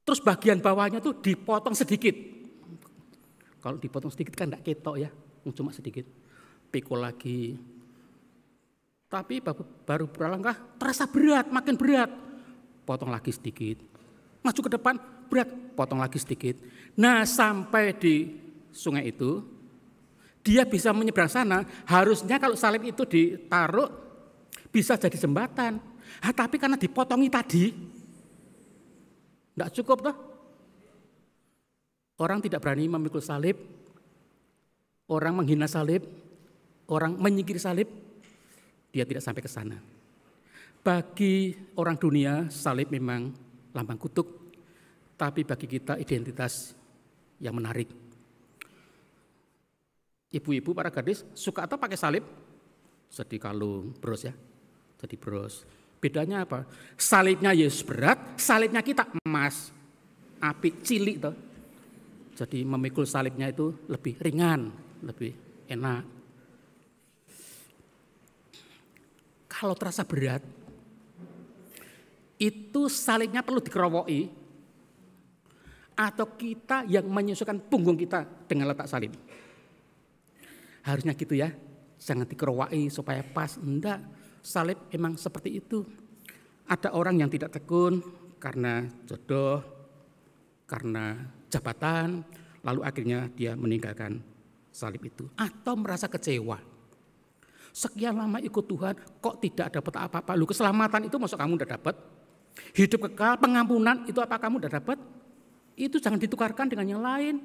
Terus bagian bawahnya tuh dipotong sedikit. Kalau dipotong sedikit kan enggak ketok ya, cuma sedikit. Pikul lagi. Tapi baru berlangkah terasa berat, makin berat. Potong lagi sedikit. Maju ke depan, berat, potong lagi sedikit. Nah, sampai di sungai itu, dia bisa menyeberang sana, harusnya kalau salib itu ditaruh bisa jadi jembatan. Tapi karena dipotongi tadi, tidak cukup toh. Orang tidak berani memikul salib, orang menghina salib, orang menyingkiri salib, dia tidak sampai ke sana. Bagi orang dunia, salib memang lambang kutuk, tapi bagi kita identitas yang menarik. Ibu-ibu, para gadis suka atau pakai salib? Jadi kalung, bros ya. Jadi bros. Bedanya apa? Salibnya Yesus berat, salibnya kita emas. Api cilik toh. Jadi memikul salibnya itu lebih ringan, lebih enak. Kalau terasa berat, itu salibnya perlu dikerowoki, atau kita yang menyesuaikan punggung kita dengan letak salib. Harusnya gitu ya, jangan dikerowoki supaya pas. Enggak, salib emang seperti itu. Ada orang yang tidak tekun karena jodoh, karena jabatan, lalu akhirnya dia meninggalkan salib itu. Atau merasa kecewa. Sekian lama ikut Tuhan, kok tidak dapat apa-apa. Lu keselamatan itu masuk kamu udah dapat. Hidup kekal, pengampunan itu apa kamu udah dapat. Itu jangan ditukarkan dengan yang lain.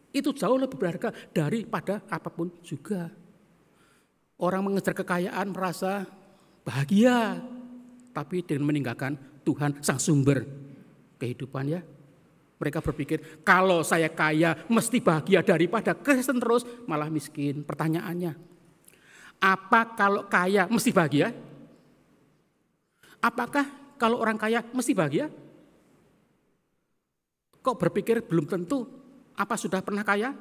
Itu jauh lebih berharga daripada apapun juga. Orang mengejar kekayaan merasa bahagia, tapi dengan meninggalkan Tuhan sang sumber kehidupan ya. Mereka berpikir kalau saya kaya mesti bahagia daripada Kristen terus malah miskin. Pertanyaannya, apa kalau kaya mesti bahagia? Apakah kalau orang kaya mesti bahagia? Kok berpikir belum tentu? Apa sudah pernah kaya?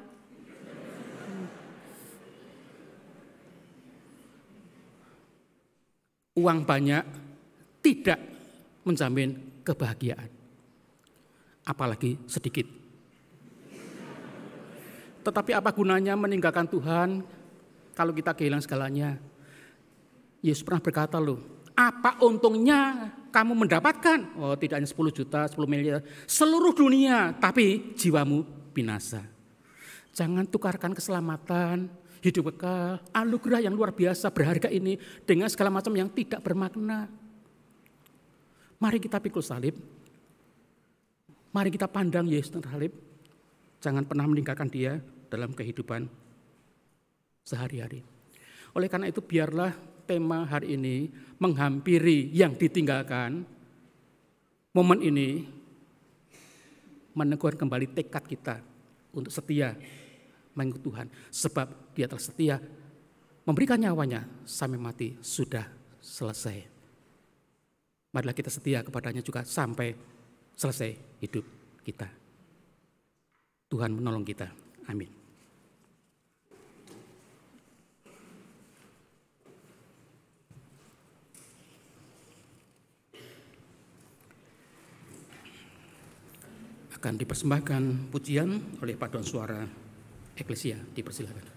Uang banyak tidak menjamin kebahagiaan. Apalagi sedikit. Tetapi apa gunanya meninggalkan Tuhan kalau kita kehilangan segalanya? Yesus pernah berkata loh, apa untungnya kamu mendapatkan? Oh, tidak hanya 10 juta, 10 miliar, seluruh dunia, tapi jiwamu binasa. Jangan tukarkan keselamatan, hidup kekal, anugerah yang luar biasa berharga ini dengan segala macam yang tidak bermakna. Mari kita pikul salib. Mari kita pandang Yesus salib. Jangan pernah meninggalkan Dia dalam kehidupan sehari-hari. Oleh karena itu biarlah tema hari ini menghampiri yang ditinggalkan. Momen ini meneguhkan kembali tekad kita untuk setia mengikut Tuhan. Sebab Dia telah setia memberikan nyawanya sampai mati, sudah selesai. Marilah kita setia kepadanya juga sampai selesai hidup kita. Tuhan menolong kita. Amin. Akan dipersembahkan pujian oleh paduan suara Eklesia. Dipersilakan.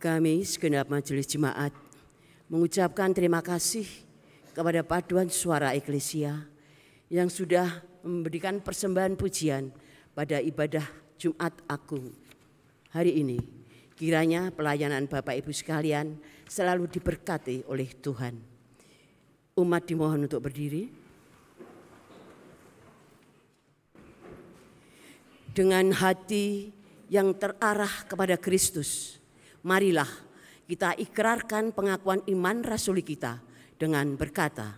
Kami segenap majelis jemaat mengucapkan terima kasih kepada paduan suara eklesia yang sudah memberikan persembahan pujian pada ibadah Jumat Agung hari ini. Kiranya pelayanan Bapak Ibu sekalian selalu diberkati oleh Tuhan. Umat dimohon untuk berdiri. Dengan hati yang terarah kepada Kristus, marilah kita ikrarkan pengakuan iman rasuli kita dengan berkata,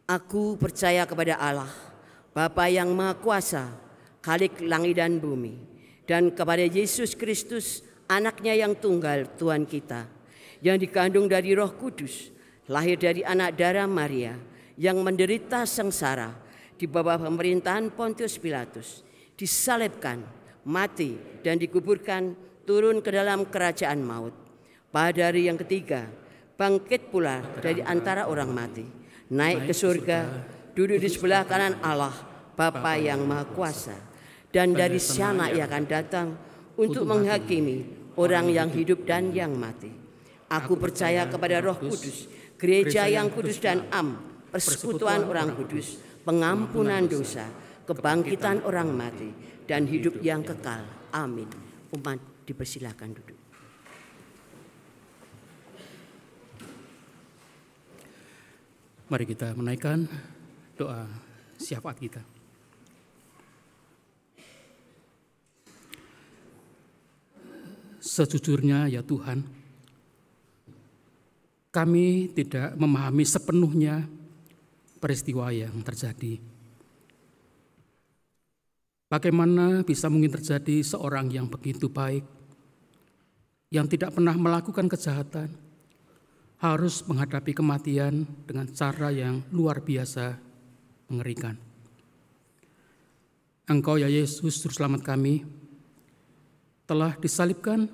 Aku percaya kepada Allah, Bapa yang Maha Kuasa, Khalik langit dan bumi, dan kepada Yesus Kristus, Anaknya yang tunggal Tuhan kita, yang dikandung dari Roh Kudus, lahir dari anak darah Maria, yang menderita sengsara di bawah pemerintahan Pontius Pilatus, disalibkan, mati, dan dikuburkan, turun ke dalam kerajaan maut. Pada hari yang ketiga, bangkit pula dari antara orang mati, naik ke surga, duduk di sebelah kanan Allah, Bapa yang Maha Kuasa. Dan dari sana ia akan datang untuk menghakimi orang yang hidup dan yang mati. Aku percaya kepada Roh Kudus, gereja yang kudus dan persekutuan orang kudus, pengampunan dosa, kebangkitan orang mati, dan hidup yang kekal. Amin. Umat dipersilakan duduk. Mari kita menaikkan doa syafaat kita. Sejujurnya ya Tuhan, kami tidak memahami sepenuhnya peristiwa yang terjadi. Bagaimana bisa mungkin terjadi seorang yang begitu baik, yang tidak pernah melakukan kejahatan, harus menghadapi kematian dengan cara yang luar biasa mengerikan. Engkau ya Yesus, Juru Selamat kami, telah disalibkan,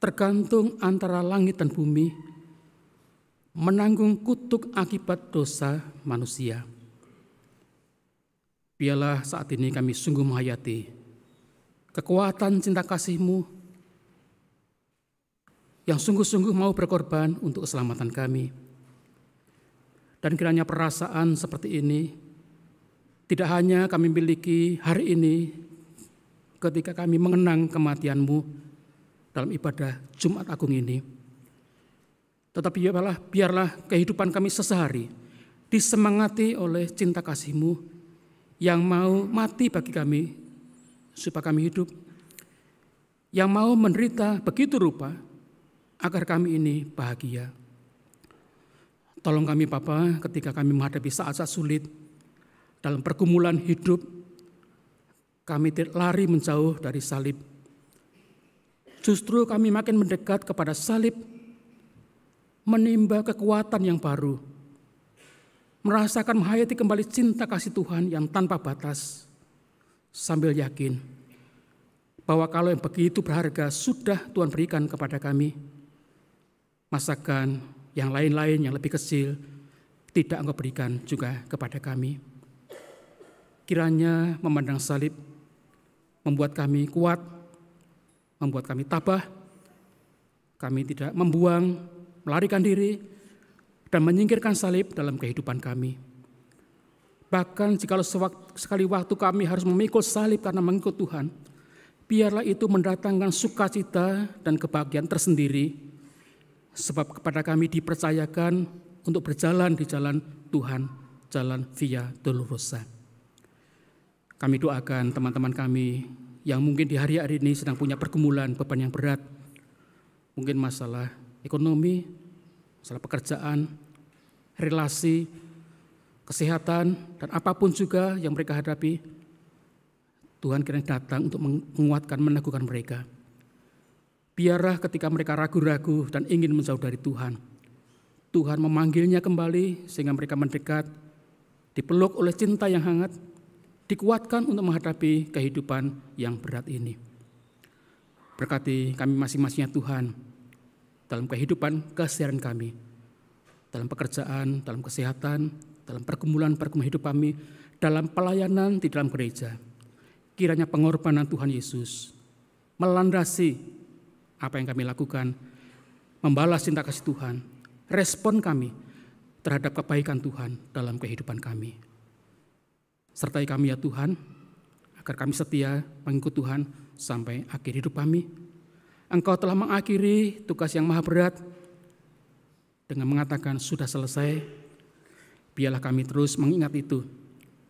tergantung antara langit dan bumi, menanggung kutuk akibat dosa manusia. Biarlah saat ini kami sungguh menghayati kekuatan cinta kasih-Mu yang sungguh-sungguh mau berkorban untuk keselamatan kami. Dan kiranya perasaan seperti ini tidak hanya kami miliki hari ini ketika kami mengenang kematian-Mu dalam ibadah Jumat Agung ini, tetapi biarlah kehidupan kami sesehari disemangati oleh cinta kasih-Mu yang mau mati bagi kami supaya kami hidup, yang mau menderita begitu rupa agar kami ini bahagia. Tolong kami Bapa ketika kami menghadapi saat-saat sulit dalam pergumulan hidup, kami tidak lari menjauh dari salib. Justru kami makin mendekat kepada salib, menimba kekuatan yang baru, merasakan menghayati kembali cinta kasih Tuhan yang tanpa batas, sambil yakin bahwa kalau yang begitu berharga sudah Tuhan berikan kepada kami, masakan yang lain-lain yang lebih kecil tidak Engkau berikan juga kepada kami. Kiranya memandang salib membuat kami kuat, membuat kami tabah, kami tidak membuang, melarikan diri, dan menyingkirkan salib dalam kehidupan kami. Bahkan jika sekali waktu kami harus memikul salib karena mengikut Tuhan, biarlah itu mendatangkan sukacita dan kebahagiaan tersendiri, sebab kepada kami dipercayakan untuk berjalan di jalan Tuhan, jalan Via Dolorosa. Kami doakan teman-teman kami yang mungkin di hari-hari ini sedang punya pergumulan beban yang berat, mungkin masalah ekonomi, masalah pekerjaan, relasi, kesehatan, dan apapun juga yang mereka hadapi. Tuhan kiranya datang untuk menguatkan, meneguhkan mereka. Biarlah ketika mereka ragu-ragu dan ingin menjauh dari Tuhan, Tuhan memanggilnya kembali sehingga mereka mendekat, dipeluk oleh cinta yang hangat, dikuatkan untuk menghadapi kehidupan yang berat ini. Berkati kami masing-masingnya Tuhan, dalam kehidupan keseharian kami, dalam pekerjaan, dalam kesehatan, dalam pergumulan hidup kami, dalam pelayanan di dalam gereja. Kiranya pengorbanan Tuhan Yesus melandasi apa yang kami lakukan, membalas cinta kasih Tuhan, respon kami terhadap kebaikan Tuhan dalam kehidupan kami. Sertai kami ya Tuhan, agar kami setia mengikut Tuhan sampai akhir hidup kami. Engkau telah mengakhiri tugas yang maha berat dengan mengatakan sudah selesai. Biarlah kami terus mengingat itu,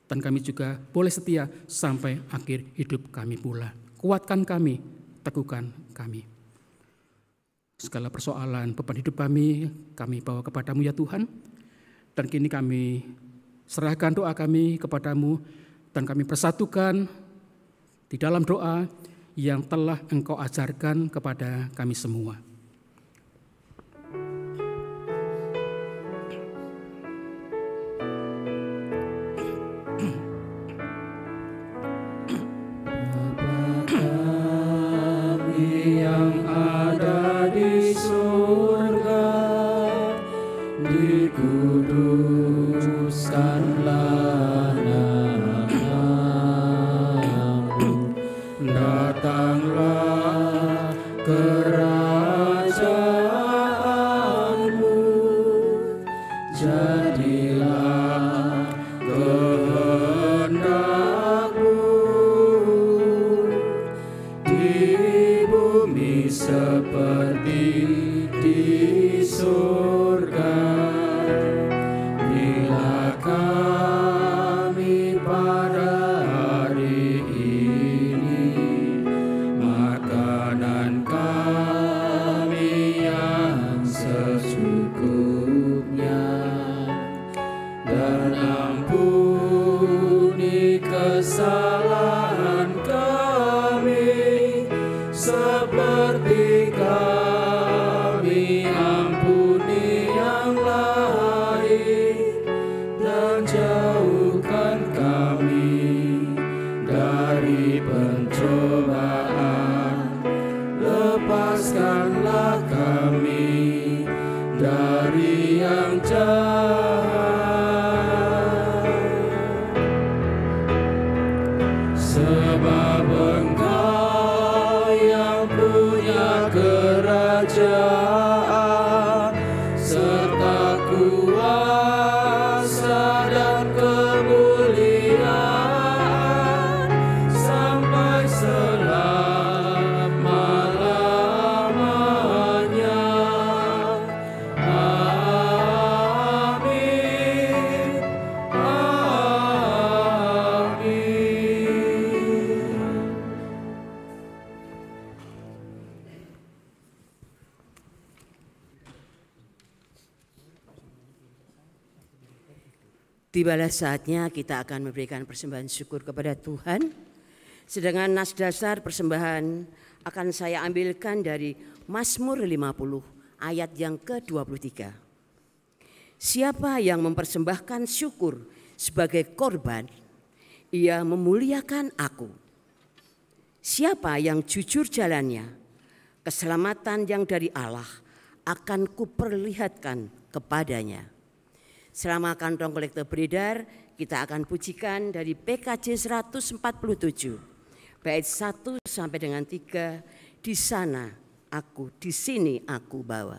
dan kami juga boleh setia sampai akhir hidup kami pula. Kuatkan kami, teguhkan kami. Segala persoalan beban hidup kami bawa kepadamu ya Tuhan. Dan kini kami serahkan doa kami kepadamu, dan kami persatukan di dalam doa yang telah Engkau ajarkan kepada kami semua. Yang ada di surga, dikuduskanlah namamu, datanglah kerajaanmu, jadilah kehendakmu seperti di surga. Bila kami pada hari ini makanan kami yang secukupnya, dan ampuni kesalahan kami seperti kami ampuni yang lain, dan jauhkan kami dari pencobaan, lepaskanlah kami dari yang jahat, sebab Engkau yang punya kerajaan serta kuasa dan kemuliaan sampai selama-lamanya. Amin. Amin. Tibalah saatnya kita akan memberikan persembahan syukur kepada Tuhan. Sedangkan nas dasar persembahan akan saya ambilkan dari Mazmur 50 ayat yang ke-23. Siapa yang mempersembahkan syukur sebagai korban, ia memuliakan aku. Siapa yang jujur jalannya, keselamatan yang dari Allah akan kuperlihatkan kepadanya. Selama kantong kolektor beredar, kita akan pujikan dari PKJ 147, bait 1 sampai dengan 3, di sana aku, di sini aku bawa.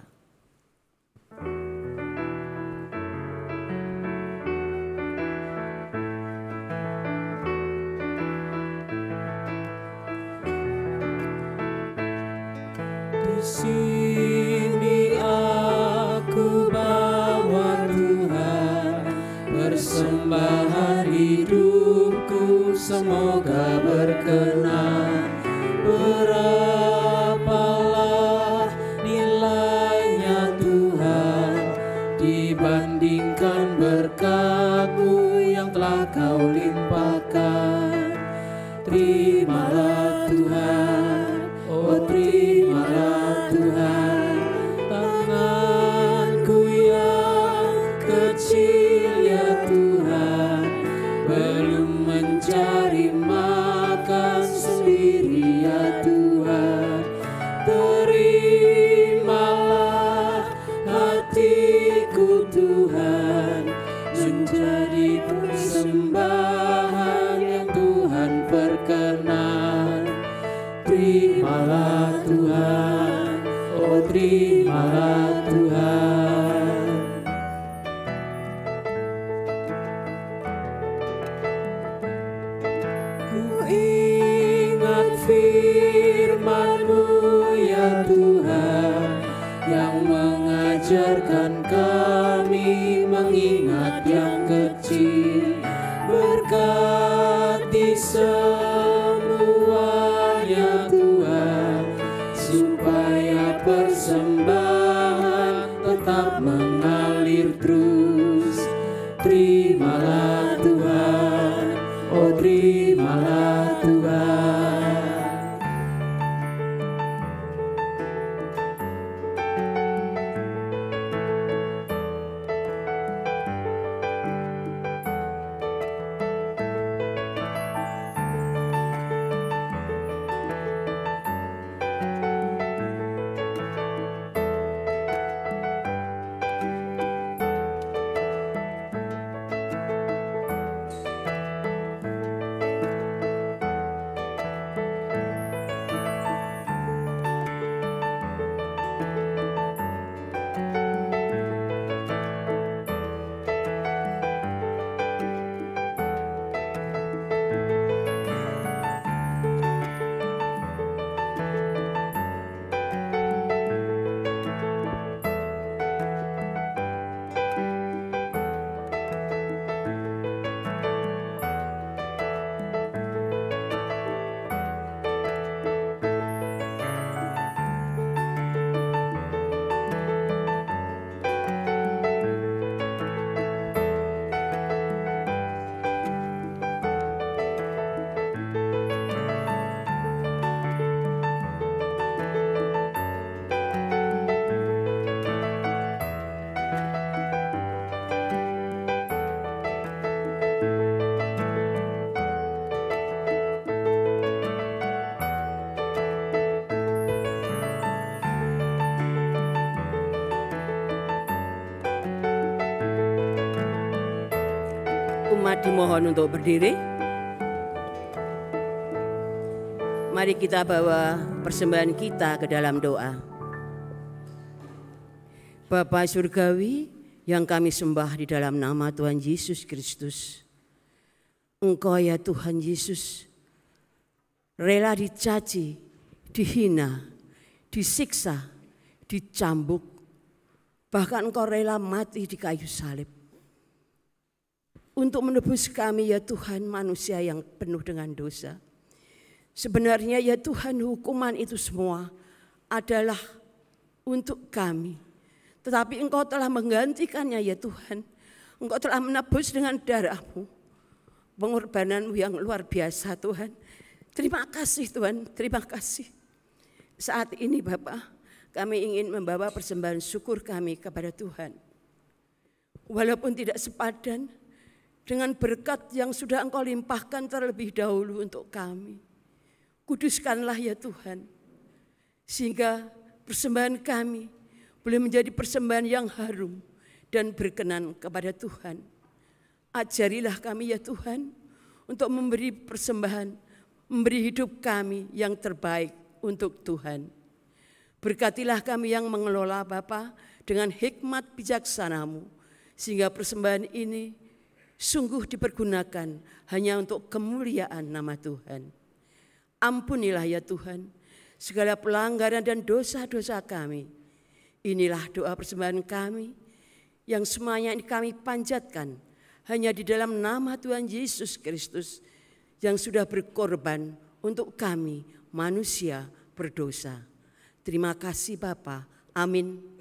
Di sini aku bawa Tuhan, persembahan hidupku semoga berkenan. Berapalah nilainya Tuhan dibandingkan berkat-Mu yang telah Kau limpahkan. Terimalah Tuhan, oh terimalah Tuhan, tanganku yang kecil ya Tuhan, belum mencari makan terimalah Tuhan. Ku ingat firman-Mu ya Tuhan, yang mengajarkan kami mengingat yang kecil. Berkati semuanya Tuhan, supaya persembahan tetap mengalir terus. Terimalah Tuhan, oh terimalah Tuhan. Umat dimohon untuk berdiri. Mari kita bawa persembahan kita ke dalam doa. Bapa Surgawi yang kami sembah di dalam nama Tuhan Yesus Kristus. Engkau ya Tuhan Yesus rela dicaci, dihina, disiksa, dicambuk. Bahkan Engkau rela mati di kayu salib. Untuk menebus kami ya Tuhan, manusia yang penuh dengan dosa. Sebenarnya ya Tuhan, hukuman itu semua adalah untuk kami. Tetapi Engkau telah menggantikannya ya Tuhan. Engkau telah menebus dengan darah-Mu. Pengorbanan-Mu yang luar biasa Tuhan. Terima kasih Tuhan, terima kasih. Saat ini Bapa, kami ingin membawa persembahan syukur kami kepada Tuhan. Walaupun tidak sepadan dengan berkat yang sudah Engkau limpahkan terlebih dahulu untuk kami. Kuduskanlah ya Tuhan, sehingga persembahan kami boleh menjadi persembahan yang harum dan berkenan kepada Tuhan. Ajarilah kami ya Tuhan untuk memberi persembahan, memberi hidup kami yang terbaik untuk Tuhan. Berkatilah kami yang mengelola Bapa dengan hikmat bijaksana-Mu, sehingga persembahan ini sungguh dipergunakan hanya untuk kemuliaan nama Tuhan. Ampunilah ya Tuhan segala pelanggaran dan dosa-dosa kami. Inilah doa persembahan kami yang semuanya ini kami panjatkan hanya di dalam nama Tuhan Yesus Kristus yang sudah berkorban untuk kami manusia berdosa. Terima kasih Bapa. Amin.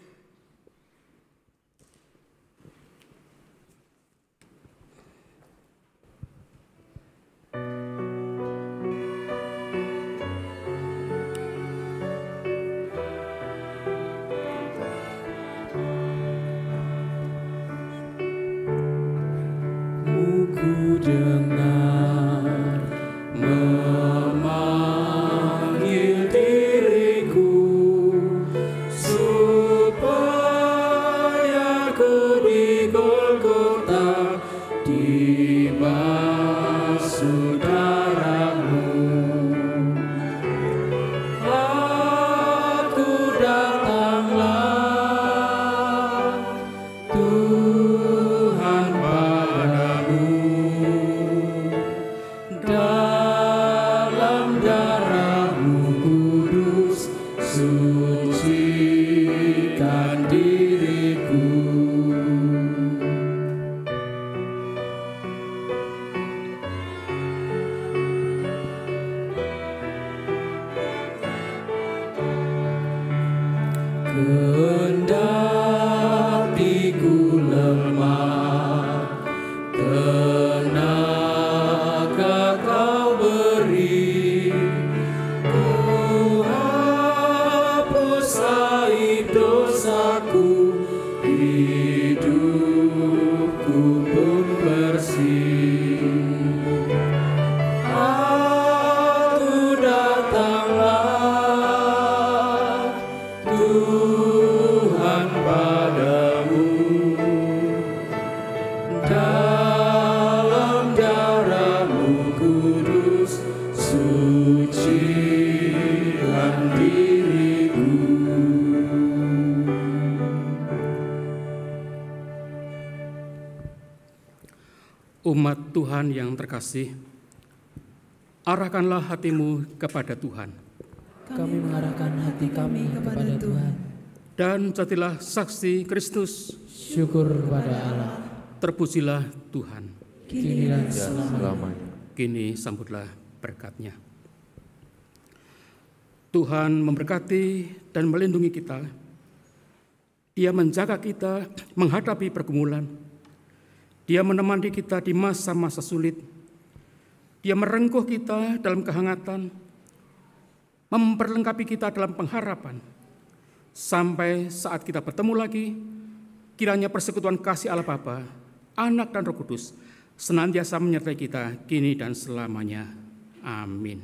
Ku dengar memanggil diriku supaya Kendatiku lemah, tenaga Kau beri. Ku hapus aib dosaku, hidupku pun bersih. Aku datanglah Tuhan padamu, dalam darah-Mu kudus sucikan diriku. Umat Tuhan yang terkasih, arahkanlah hatimu kepada Tuhan. Kami mengarahkan hati kami kepada Tuhan. Dan jadilah saksi Kristus. Syukur kepada Allah. Terpujilah Tuhan. Kini dan selamanya. Kini sambutlah berkat-Nya. Tuhan memberkati dan melindungi kita. Dia menjaga kita menghadapi pergumulan. Dia menemani kita di masa-masa sulit. Dia merengkuh kita dalam kehangatan, memperlengkapi kita dalam pengharapan. Sampai saat kita bertemu lagi, kiranya persekutuan kasih Allah Bapa, Anak dan Roh Kudus senantiasa menyertai kita kini dan selamanya. Amin.